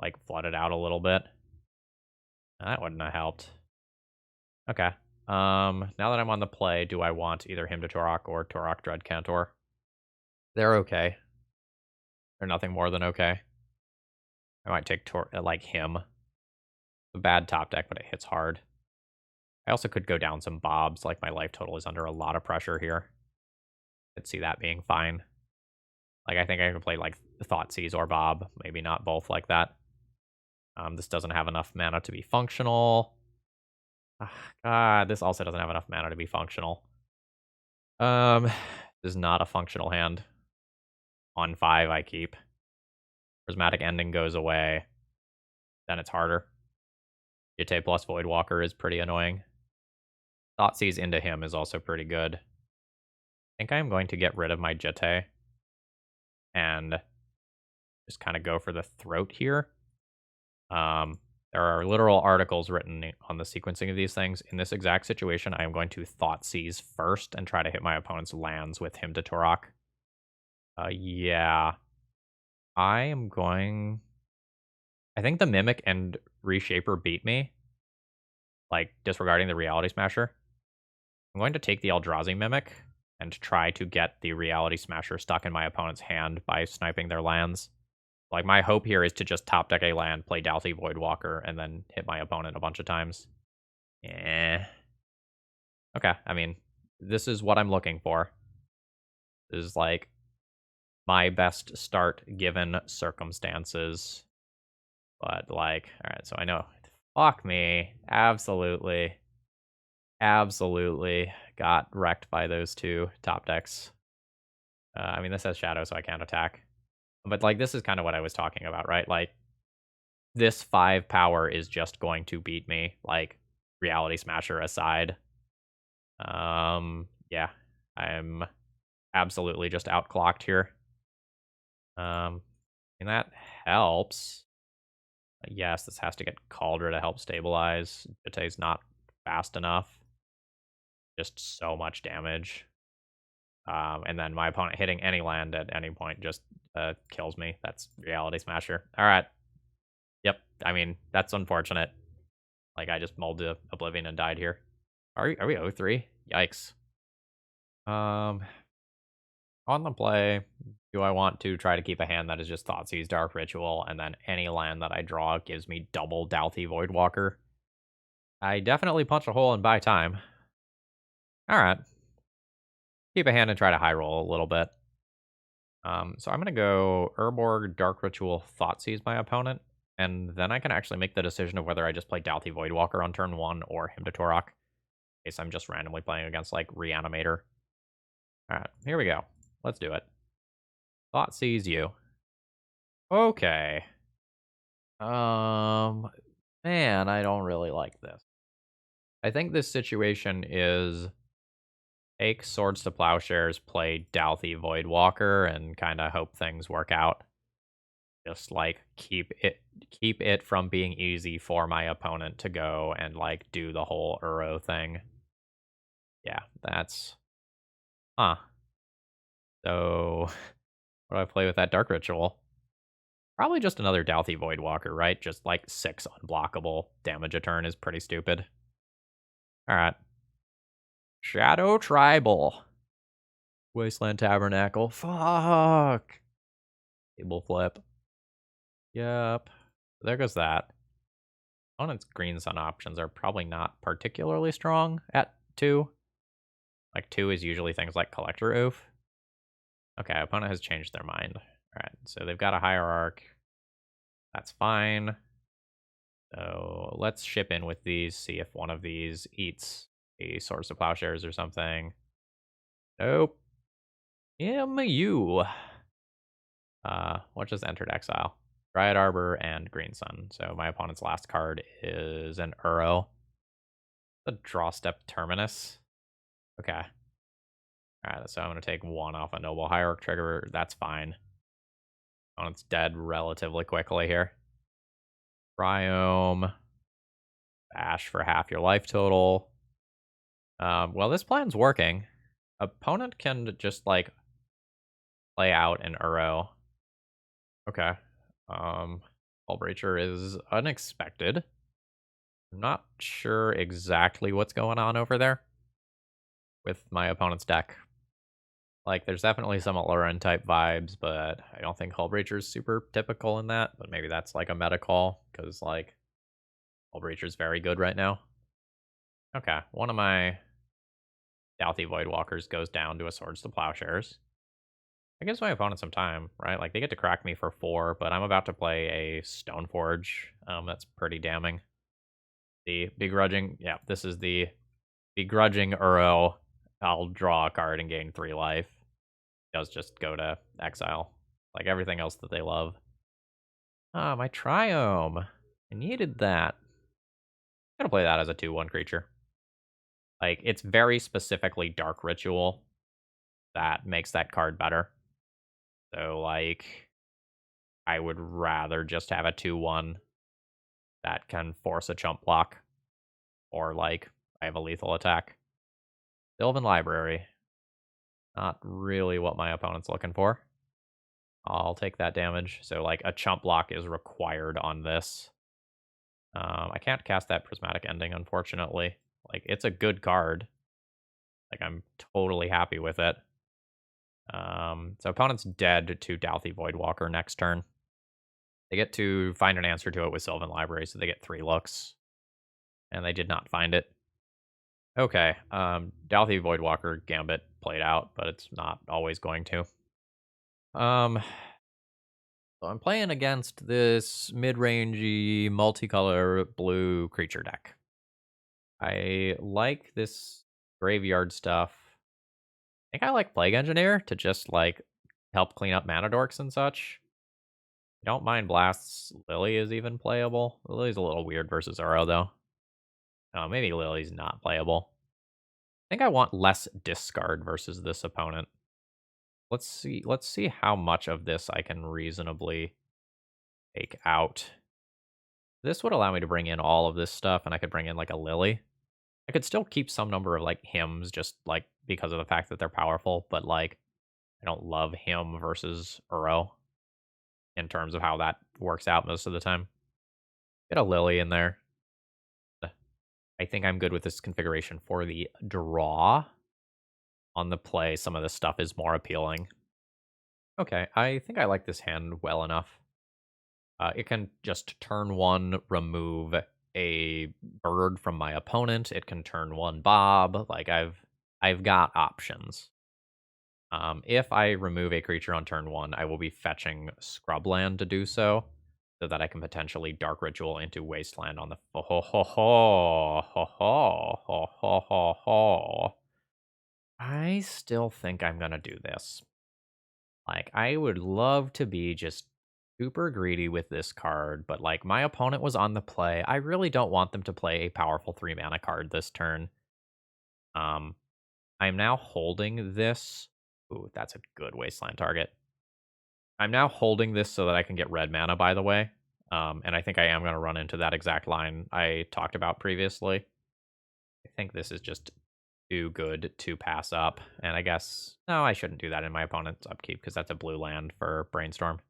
like, flooded out a little bit. That wouldn't have helped. Okay. Now that I'm on the play, do I want either Hymn to Tourach or Tourach Dread Cantor? They're okay. They're nothing more than okay. I might take like him. A bad top deck, but it hits hard. I also could go down some Bobs, like my life total is under a lot of pressure here. Could see that being fine. Like, I think I could play like Thoughtseize or Bob, maybe not both like that. This doesn't have enough mana to be functional. God, this also doesn't have enough mana to be functional. This is not a functional hand. On 5, I keep. Prismatic Ending goes away. Then it's harder. Jitte plus Voidwalker is pretty annoying. Thoughtseize into him is also pretty good. I think I'm going to get rid of my Jitte and just kind of go for the throat here. There are literal articles written on the sequencing of these things. In this exact situation, I am going to Thoughtseize first and try to hit my opponent's lands with Hymn to Tourach. Yeah. I think the Mimic and Reshaper beat me. Like, disregarding the Reality Smasher. I'm going to take the Eldrazi Mimic and try to get the Reality Smasher stuck in my opponent's hand by sniping their lands. Like, my hope here is to just top deck a land, play Dalthy Voidwalker, and then hit my opponent a bunch of times. Okay, I mean, this is what I'm looking for. This is, like, my best start given circumstances. But, like, alright, so I know. Fuck me. Absolutely got wrecked by those 2 top decks. I mean, this has Shadow, so I can't attack. But, like, this is kind of what I was talking about, right? Like, this 5 power is just going to beat me, like, Reality Smasher aside. Yeah, I'm absolutely just outclocked here. And that helps. Yes, this has to get Kaldra to help stabilize. Jitte's not fast enough. Just so much damage. And then my opponent hitting any land at any point just kills me. That's Reality Smasher. All right. Yep. I mean, that's unfortunate. Like, I just molded Oblivion and died here. Are we 0-3? Yikes. On the play, do I want to try to keep a hand that is just Thoughtseize, Dark Ritual, and then any land that I draw gives me double Dalthy Voidwalker? I definitely punch a hole and buy time. Alright. Keep a hand and try to high roll a little bit. So I'm going to go Urborg, Dark Ritual, Thoughtseize my opponent, and then I can actually make the decision of whether I just play Dalthy Voidwalker on turn 1 or Hymn to Tourach. In case I'm just randomly playing against, like, Reanimator. Alright, here we go. Let's do it. Thoughtseize you. Okay. Man, I don't really like this. I think this situation is take Swords to Plowshares, play Dalthy Voidwalker, and kind of hope things work out. Just, like, keep it from being easy for my opponent to go and, like, do the whole Uro thing. Yeah, that's... Huh. So, what do I play with that Dark Ritual? Probably just another Douthie Voidwalker, right? Just like 6 unblockable damage a turn is pretty stupid. Alright. Shadow Tribal. Wasteland Tabernacle. Fuck! Table flip. Yep. There goes that. Opponent's green sun options are probably not particularly strong at 2. Like, 2 is usually things like Collector Oof. Okay, opponent has changed their mind. Alright, so they've got a Hierarch. That's fine. So let's ship in with these, see if one of these eats a Source of Plowshares or something. Nope. MU. What just entered exile? Dryad Arbor and Green Sun. So my opponent's last card is an Uro. The draw step Terminus. Okay. Alright, so I'm going to take 1 off a Noble Hierarch trigger. That's fine. Opponent's dead relatively quickly here. Cryome. Bash for half your life total. Well, this plan's working. Opponent can just, like, play out an Uro. Okay. Hullbreacher is unexpected. I'm not sure exactly what's going on over there with my opponent's deck. Like, there's definitely some Aluren type vibes, but I don't think Hullbreacher is super typical in that. But maybe that's like a meta call, because, like, Hullbreacher is very good right now. Okay, one of my Douthie Voidwalkers goes down to a Swords to Plowshares. It gives my opponent some time, right? Like, they get to crack me for 4, but I'm about to play a Stoneforge. That's pretty damning. The Begrudging, yeah, this is the Begrudging Uro. I'll draw a card and gain 3 life. It does just go to exile, like everything else that they love. Ah, my Triome. I needed that. I'm gonna play that as a 2/1 creature. Like, it's very specifically Dark Ritual that makes that card better. So, like, I would rather just have a 2/1 that can force a chump block. Or, like, I have a lethal attack. Sylvan Library. Not really what my opponent's looking for. I'll take that damage. So, like, a chump block is required on this. I can't cast that Prismatic Ending, unfortunately. Like, it's a good card. Like, I'm totally happy with it. So opponent's dead to Douthie Voidwalker next turn. They get to find an answer to it with Sylvan Library, so they get 3 looks. And they did not find it. Okay, Douthie Voidwalker Gambit played out, but it's not always going to. So I'm playing against this mid-rangey, multicolor blue creature deck. I like this graveyard stuff. I think I like Plague Engineer to just, like, help clean up mana dorks and such. I don't mind Blasts. Lily is even playable. Lily's a little weird versus Uro, though. Oh, maybe Lily's not playable. I think I want less discard versus this opponent. Let's see how much of this I can reasonably take out. This would allow me to bring in all of this stuff, and I could bring in, like, a Lily. I could still keep some number of, like, hymns just, like, because of the fact that they're powerful, but, like, I don't love him versus Uro in terms of how that works out most of the time. Get a Lily in there. I think I'm good with this configuration for the draw. On the play, some of this stuff is more appealing. Okay, I think I like this hand well enough. It can just turn 1 remove a bird from my opponent. It can turn 1 Bob. Like, I've got options. If I remove a creature on turn 1, I will be fetching Scrubland to do so that I can potentially Dark Ritual into Wasteland on the I still think I'm gonna do this. Like, I would love to be just super greedy with this card, but, like, my opponent was on the play. I really don't want them to play a powerful 3 mana card this turn. I'm now holding this. Ooh, that's a good Wasteland target. I'm now holding this so that I can get red mana, by the way. And I think I am going to run into that exact line I talked about previously. I think this is just too good to pass up. And I guess, no, I shouldn't do that in my opponent's upkeep because that's a blue land for Brainstorm.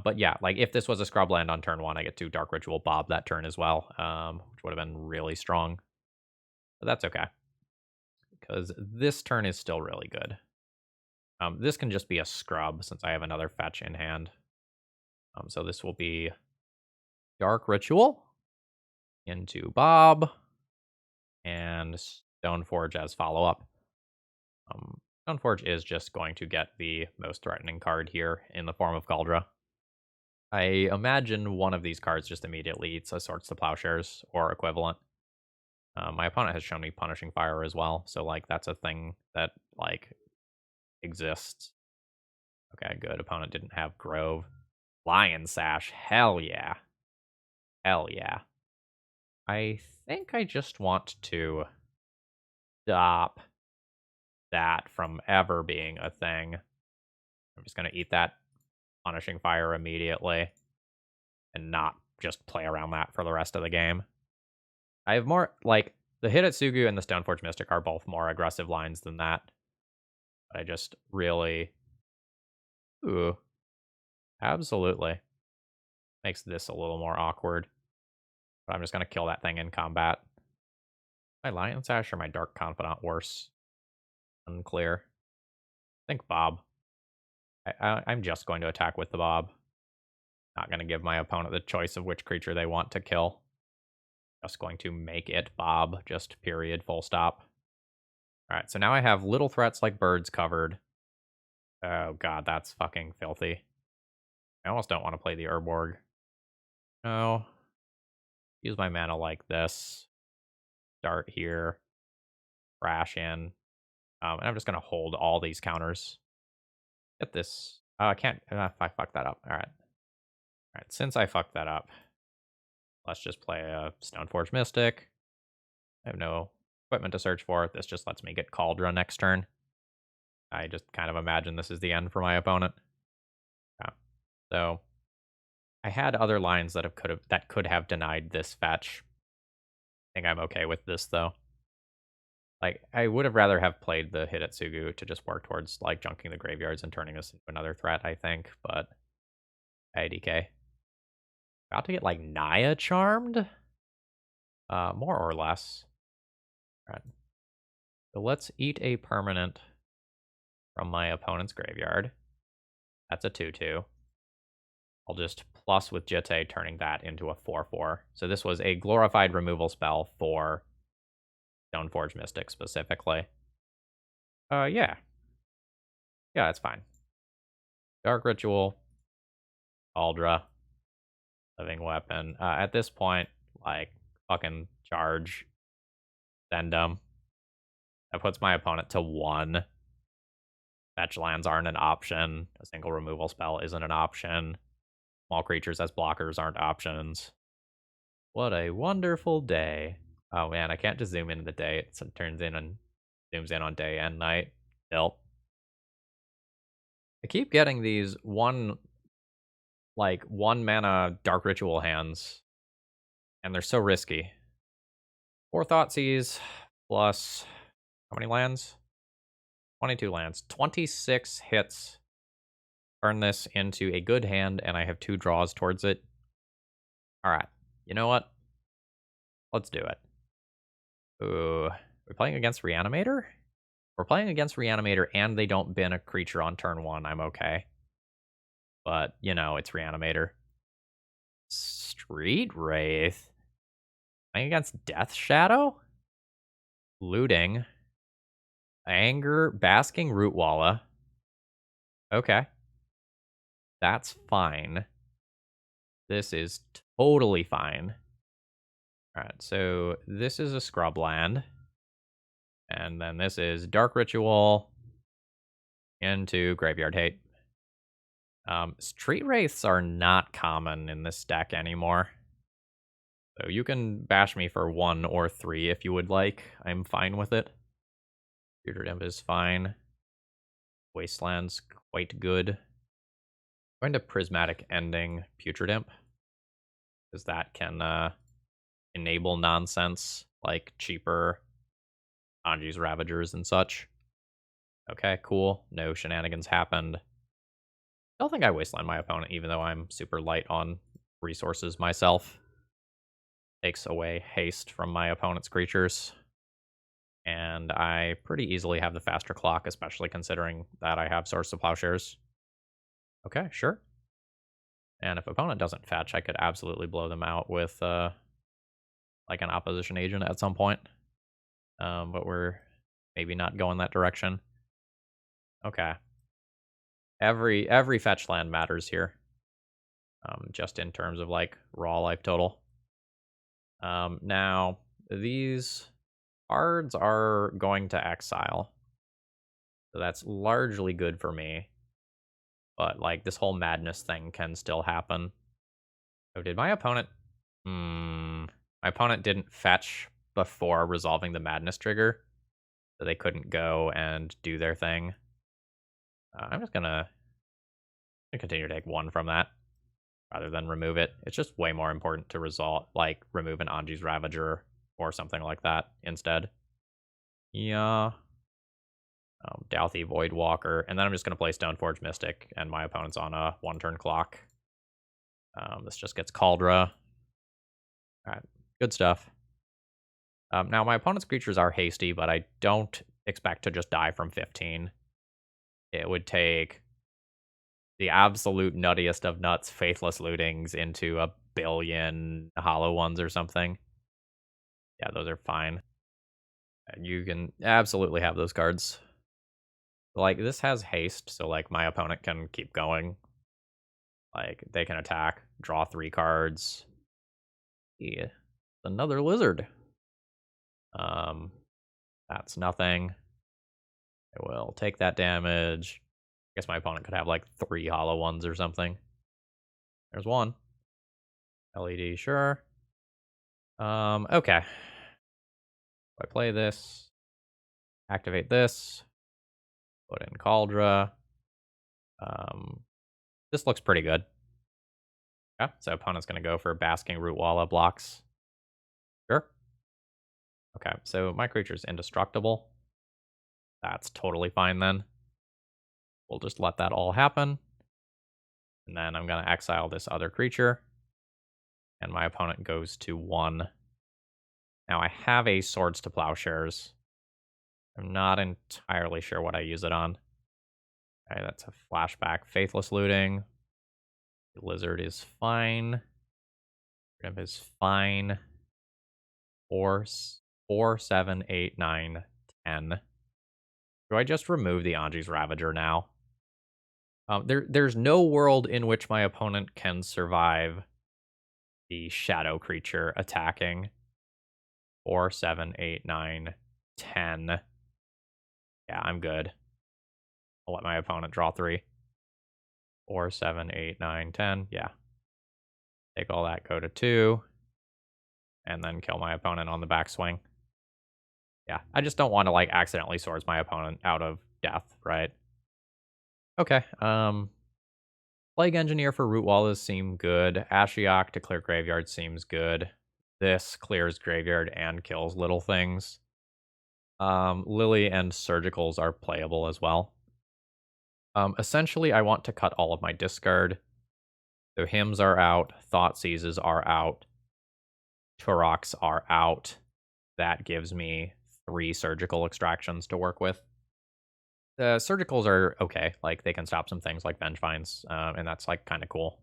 But yeah, like if this was a scrub land on turn 1, I get to Dark Ritual Bob that turn as well, which would have been really strong. But that's okay, because this turn is still really good. This can just be a scrub since I have another fetch in hand. So this will be Dark Ritual into Bob and Stoneforge as follow-up. Stoneforge is just going to get the most threatening card here in the form of Kaldra. I imagine one of these cards just immediately eats a Swords to Plowshares or equivalent. My opponent has shown me Punishing Fire as well, so like that's a thing that like exists. Okay, good. Opponent didn't have Grove. Lion Sash. Hell yeah. Hell yeah. I think I just want to stop that from ever being a thing. I'm just going to eat that Punishing Fire immediately and not just play around that for the rest of the game. I have more, like, the Hidetsugu and the Stoneforge Mystic are both more aggressive lines than that. But I just really... Ooh. Absolutely. Makes this a little more awkward. But I'm just going to kill that thing in combat. My Lion Sash or my Dark Confidant worse? Unclear. I think Bob. I'm just going to attack with the Bob. Not going to give my opponent the choice of which creature they want to kill. Just going to make it Bob. Just period, full stop. Alright, so now I have little threats like birds covered. Oh god, that's fucking filthy. I almost don't want to play the Urborg. No. Use my mana like this. Start here. Crash in. And I'm just going to hold all these counters. Get this. Oh, I can't. I fucked that up. Alright. Alright, since I fucked that up, let's just play a Stoneforge Mystic. I have no equipment to search for. This just lets me get Kaldra next turn. I just kind of imagine this is the end for my opponent. Yeah. So I had other lines that could have denied this fetch. I think I'm okay with this though. Like, I would have rather have played the Hidetsugu to just work towards like junking the graveyards and turning this into another threat, I think, but IDK. About to get like Naya charmed? More or less. Alright. So let's eat a permanent from my opponent's graveyard. That's a 2/2. I'll just plus with Jitte, turning that into a 4/4. So this was a glorified removal spell for Stoneforge Mystic specifically. Yeah. Yeah, it's fine. Dark Ritual. Aldra. Living Weapon. At this point, like, fucking charge. Send them. That puts my opponent to 1. Fetch lands aren't an option. A single removal spell isn't an option. Small creatures as blockers aren't options. What a wonderful day. Oh man, I can't just zoom into the day. It turns in and zooms in on day and night. Still. I keep getting these one mana Dark Ritual hands. And they're so risky. 4 Thoughtseize plus how many lands? 22 lands. 26 hits. Turn this into a good hand, and I have 2 draws towards it. Alright. You know what? Let's do it. Ooh. We're playing against Reanimator? We're playing against Reanimator, and they don't bin a creature on turn 1. I'm okay. But, you know, it's Reanimator. Street Wraith? Playing against Death Shadow? Looting. Anger. Basking Rootwalla. Okay. That's fine. This is totally fine. Alright, so this is a scrub land. And then this is Dark Ritual into Graveyard Hate. Street Wraiths are not common in this deck anymore. So you can bash me for 1 or 3 if you would like. I'm fine with it. Future Imp is fine. Wasteland's quite good. I'm going to Prismatic Ending Putrid Imp, because that can enable nonsense like cheaper Anji's Ravagers and such. Okay, cool. No shenanigans happened. Don't think I wasteland my opponent, even though I'm super light on resources myself. Takes away haste from my opponent's creatures. And I pretty easily have the faster clock, especially considering that I have Swords to Plowshares. Okay, sure. And if opponent doesn't fetch, I could absolutely blow them out with like an opposition agent at some point. But we're maybe not going that direction. Okay. Every fetch land matters here. Just in terms of like raw life total. Now these cards are going to exile. So that's largely good for me. But like this whole madness thing can still happen. So did my opponent my opponent didn't fetch before resolving the madness trigger. So they couldn't go and do their thing. I'm just gonna continue to take one from that rather than remove it. It's just way more important to resolve, like remove an Anji's Ravager or something like that instead. Yeah. Douthie Voidwalker, and then I'm just gonna play Stoneforge Mystic, and my opponent's on a 1-turn clock. This just gets Cauldra. Alright, good stuff. Now my opponent's creatures are hasty, but I don't expect to just die from 15. It would take the absolute nuttiest of nuts, Faithless Lootings into a billion Hollow Ones or something. Yeah, those are fine. You can absolutely have those cards. Like, this has haste, so, like, my opponent can keep going. Like, they can attack, draw 3 cards. Yeah, another lizard. That's nothing. I will take that damage. I guess my opponent could have, like, 3 Hollow Ones or something. There's one. LED, sure. Okay. I play this, activate this, put in Cauldra. This looks pretty good. Yeah, so opponent's going to go for Basking Rootwalla blocks. Sure. Okay, so my creature's indestructible. That's totally fine then. We'll just let that all happen. And then I'm going to exile this other creature. And my opponent goes to 1. Now I have a Swords to Plowshares. I'm not entirely sure what I use it on. Okay, that's a flashback. Faithless Looting. The Lizard is fine. Grimp is fine. 4, 7, 8, 9, 10. Do I just remove the Anji's Ravager now? There's no world in which my opponent can survive the shadow creature attacking. 4, 7, 8, 9, 10. Yeah, I'm good. I'll let my opponent draw 3. 4, 7, 8, 9, 10. Yeah. Take all that, go to 2. And then kill my opponent on the backswing. Yeah, I just don't want to, like, accidentally Swords my opponent out of death, right? Okay, Plague Engineer for Rootwallas seem good. Ashiok to clear graveyard seems good. This clears graveyard and kills little things. Lily and Surgicals are playable as well. Essentially, I want to cut all of my discard. So Hymns are out, Thoughtseizes are out, Tourachs are out. That gives me 3 surgical extractions to work with. The surgicals are okay. Like, they can stop some things like Vengevines, and that's, like, kind of cool.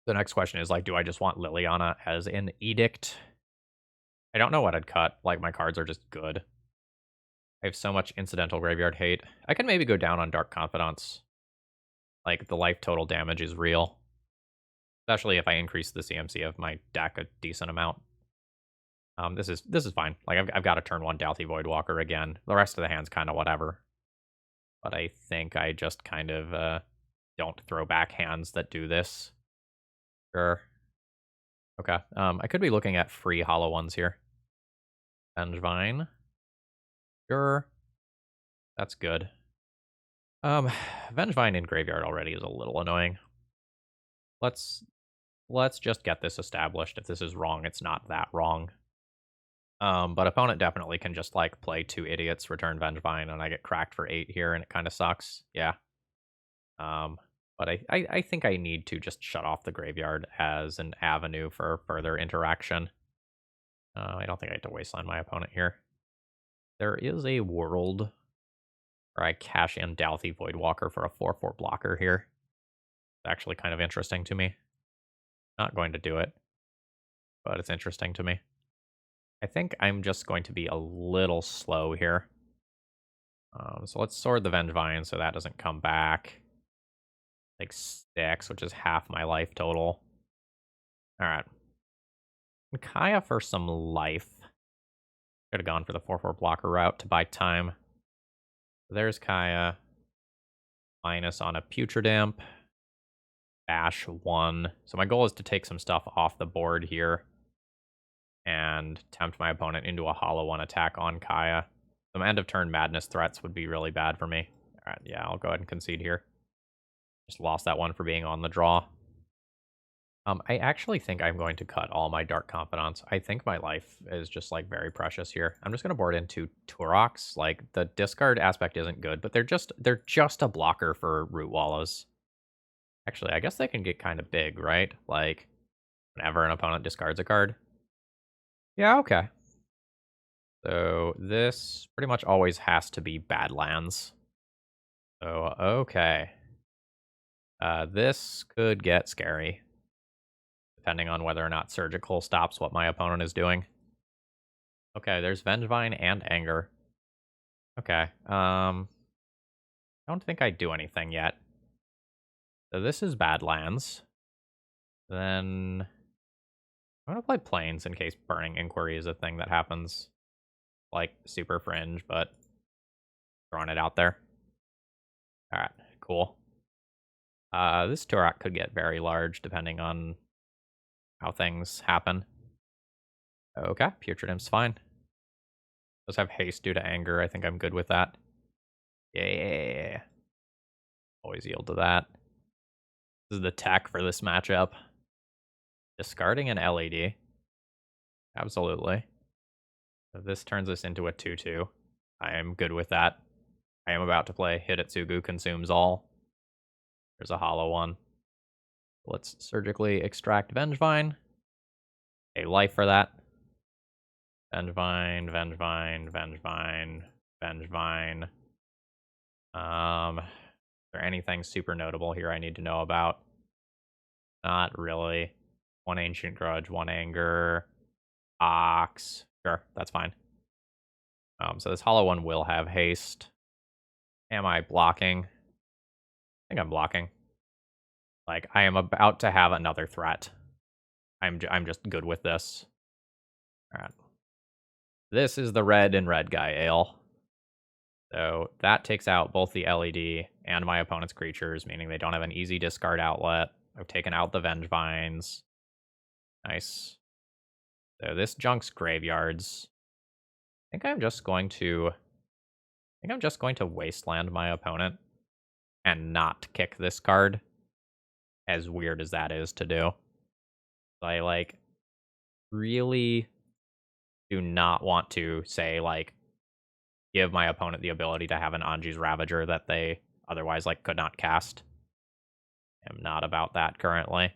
The next question is, like, do I just want Liliana as an Edict? I don't know what I'd cut. Like, my cards are just good. I have so much incidental graveyard hate. I can maybe go down on Dark Confidants. Like, the life total damage is real. Especially if I increase the CMC of my deck a decent amount. This is fine. Like, I've got a turn 1 Douthie Voidwalker again. The rest of the hand's kind of whatever. But I think I just kind of don't throw back hands that do this. Sure. Okay. I could be looking at free hollow ones here. Vengevine. Sure. That's good. Vengevine in graveyard already is a little annoying. Let's just get this established. If this is wrong, it's not that wrong. But opponent definitely can just, like, play 2 idiots, return Vengevine, and I get cracked for 8 here, and it kind of sucks. Yeah. But I think I need to just shut off the graveyard as an avenue for further interaction. I don't think I have to wasteland my opponent here. There is a world where I cash in Dalthy Voidwalker for a 4/4 blocker here. It's actually kind of interesting to me. Not going to do it, but it's interesting to me. I think I'm just going to be a little slow here. So let's sword the Vengevine so that doesn't come back. Like 6, which is half my life total. Alright. Kaya for some life. Could have gone for the 4/4 blocker route to buy time. There's Kaya. Minus on a Putrid Imp. Bash 1. So my goal is to take some stuff off the board here. And tempt my opponent into a hollow 1 attack on Kaya. Some end of turn madness threats would be really bad for me. Alright, yeah, I'll go ahead and concede here. Just lost that one for being on the draw. I actually think I'm going to cut all my Dark Confidants. I think my life is just, like, very precious here. I'm just going to board into Tourachs. Like, the discard aspect isn't good, but they're just a blocker for Root Wallows. Actually, I guess they can get kind of big, right? Like, whenever an opponent discards a card. Yeah, okay. So this pretty much always has to be Badlands. So, okay. This could get scary. Depending on whether or not Surgical stops what my opponent is doing. Okay, there's Vengevine and Anger. Okay, I don't think I do anything yet. So this is Badlands. Then I'm gonna play Plains in case Burning Inquiry is a thing that happens. Like, super fringe, but throwing it out there. Alright, cool. This Tourach could get very large depending on how things happen. Okay, Putrid Imp's fine. Does have haste due to anger. I think I'm good with that. Yeah. Always yield to that. This is the tech for this matchup. Discarding an LED. Absolutely. If this turns this into a 2/2, I am good with that. I am about to play Hidetsugu Consumes All. There's a hollow one. Let's surgically extract Vengevine. A life for that. Vengevine, Vengevine, Vengevine, Vengevine. Is there anything super notable here I need to know about? Not really. 1 Ancient Grudge, 1 Anger, Ox. Sure, that's fine. So this hollow one will have haste. Am I blocking? I think I'm blocking. Like, I am about to have another threat. I'm just good with this. Alright. This is the red in REDguy Ale. So that takes out both the LED and my opponent's creatures, meaning they don't have an easy discard outlet. I've taken out the Vengevines. Nice. So this junks graveyards. I think I'm just going to wasteland my opponent and not kick this card. As weird as that is to do. I, like, really do not want to say, like, give my opponent the ability to have an Anji's Ravager that they otherwise, like, could not cast. I'm not about that currently.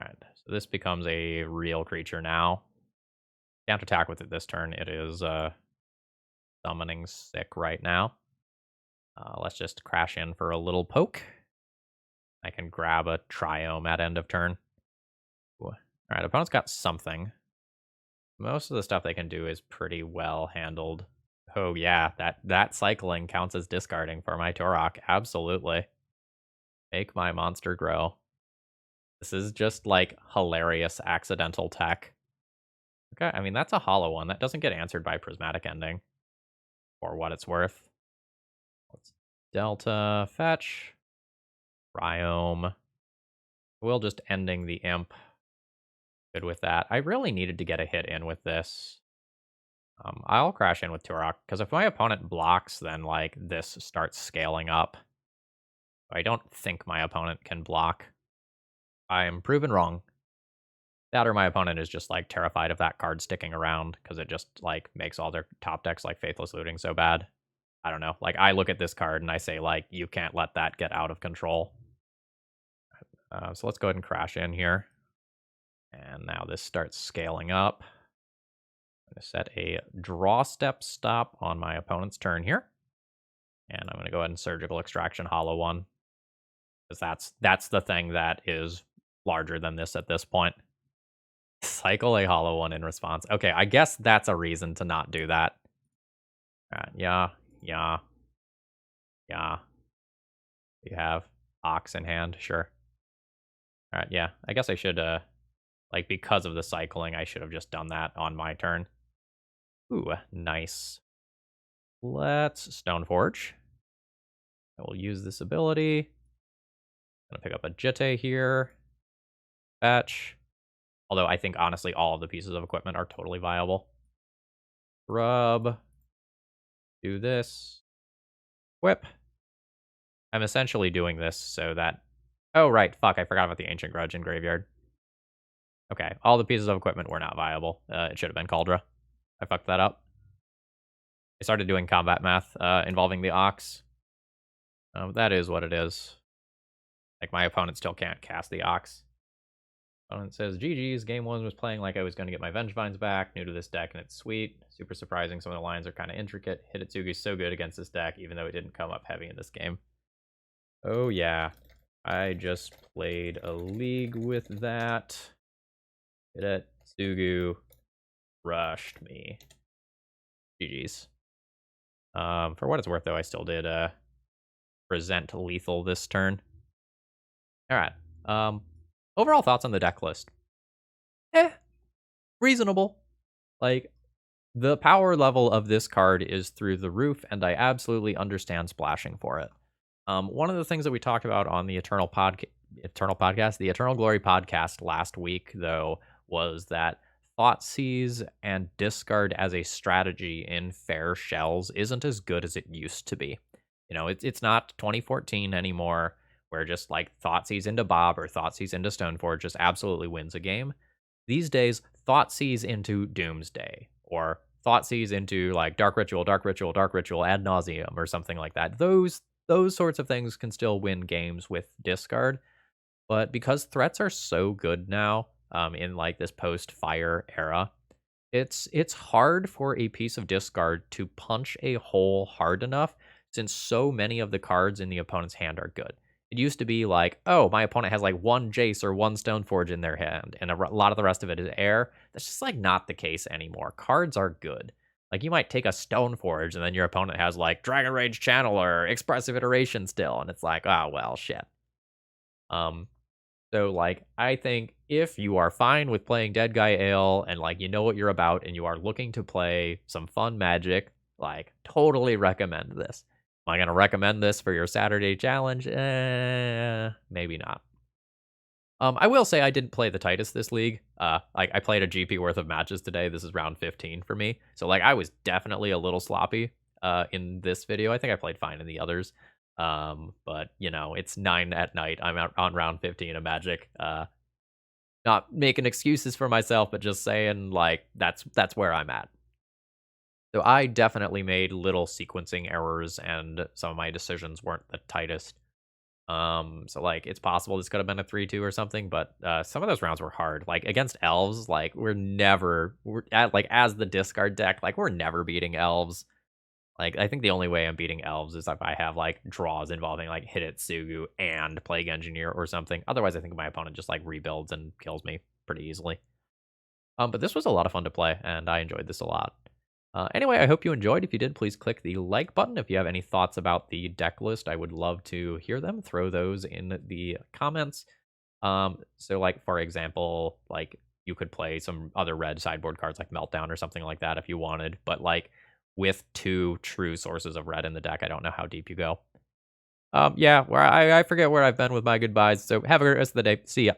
Alright, so this becomes a real creature now. Can't attack with it this turn. It is summoning sick right now. Let's just crash in for a little poke. I can grab a Triome at end of turn. Alright, opponent's got something. Most of the stuff they can do is pretty well handled. Oh yeah, that cycling counts as discarding for my Tourach. Absolutely. Make my monster grow. This is just, like, hilarious accidental tech. Okay, I mean, that's a hollow one. That doesn't get answered by Prismatic Ending. For what it's worth. Let's Delta, fetch. Triome. We'll just ending the imp. Good with that. I really needed to get a hit in with this. I'll crash in with Tourach, because if my opponent blocks, then, like, this starts scaling up. I don't think my opponent can block. I am proven wrong. That or my opponent is just, like, terrified of that card sticking around, because it just, like, makes all their top decks, like, Faithless Looting so bad. I don't know. Like, I look at this card and I say, like, you can't let that get out of control. So let's go ahead and crash in here. And now this starts scaling up. I'm going to set a draw step stop on my opponent's turn here. And I'm going to go ahead and surgical extraction hollow one. Because that's the thing that is larger than this at this point. Cycle a hollow one in response. Okay, I guess that's a reason to not do that. Yeah. You have Ox in hand, sure. Alright, yeah. I guess I should, like, because of the cycling, I should have just done that on my turn. Ooh, nice. Let's Stoneforge. I will use this ability. Gonna pick up a Jitte here. Fetch. Although I think, honestly, all of the pieces of equipment are totally viable. Rub. Do this. Whip. I'm essentially doing this so that... Oh, right. Fuck, I forgot about the Ancient Grudge in Graveyard. Okay, all the pieces of equipment were not viable. It should have been Cauldra. I fucked that up. I started doing combat math involving the Ox. That is what it is. Like, my opponent still can't cast the Ox. Opponent says, GG's, game 1 was playing like I was going to get my Vengevines back. New to this deck, and it's sweet. Super surprising, some of the lines are kind of intricate. Hidetsugu's so good against this deck, even though it didn't come up heavy in this game. Oh, yeah. I just played a league with that. Hidetsugu rushed me. GG's. For what it's worth, though, I still did present lethal this turn. Alright. Overall thoughts on the deck list? Reasonable. Like, the power level of this card is through the roof, and I absolutely understand splashing for it. One of the things that we talked about on the Eternal Glory podcast last week, though, was that Thoughtseize and discard as a strategy in fair shells isn't as good as it used to be. You know, it's not 2014 anymore, where just like Thoughtseize into Bob or Thoughtseize into Stoneforge just absolutely wins a game. These days, Thoughtseize into Doomsday, or Thoughtseize into like Dark Ritual ad nauseum, or something like that. Those sorts of things can still win games with discard, but because threats are so good now, in like this post-fire era, it's hard for a piece of discard to punch a hole hard enough, since so many of the cards in the opponent's hand are good. It used to be like, oh, my opponent has like one Jace or one Stoneforge in their hand, and a lot of the rest of it is air. That's just like not the case anymore. Cards are good. Like, you might take a Stoneforge, and then your opponent has like Dragon Rage Channeler, Expressive Iteration still, and it's like, oh, well, shit. So, like, I think if you are fine with playing Deadguy Ale, and like, you know what you're about, and you are looking to play some fun Magic, like, totally recommend this. Am I going to recommend this for your Saturday challenge? Maybe not. I will say I didn't play the tightest this league. I played a GP worth of matches today. This is round 15 for me. So, like, I was definitely a little sloppy in this video. I think I played fine in the others. But, you know, it's 9 at night. I'm out on round 15 of Magic. Not making excuses for myself, but just saying, like, that's where I'm at. So I definitely made little sequencing errors, and some of my decisions weren't the tightest. So like, it's possible this could have been a 3-2 or something, but some of those rounds were hard. Like, against elves, like, as the discard deck, like, we're never beating elves. Like, I think the only way I'm beating elves is if I have like draws involving like Hidetsugu and Plague Engineer or something. Otherwise, I think my opponent just like rebuilds and kills me pretty easily. But this was a lot of fun to play, and I enjoyed this a lot. Anyway, I hope you enjoyed. If you did, please click the like button. If you have any thoughts about the deck list, I would love to hear them. Throw those in the comments. So like, for example, like, you could play some other red sideboard cards like Meltdown or something like that if you wanted, but like with 2 true sources of red in the deck, I don't know how deep you go. Yeah, where I forget where I've been with my goodbyes, so have a great rest of the day. See ya.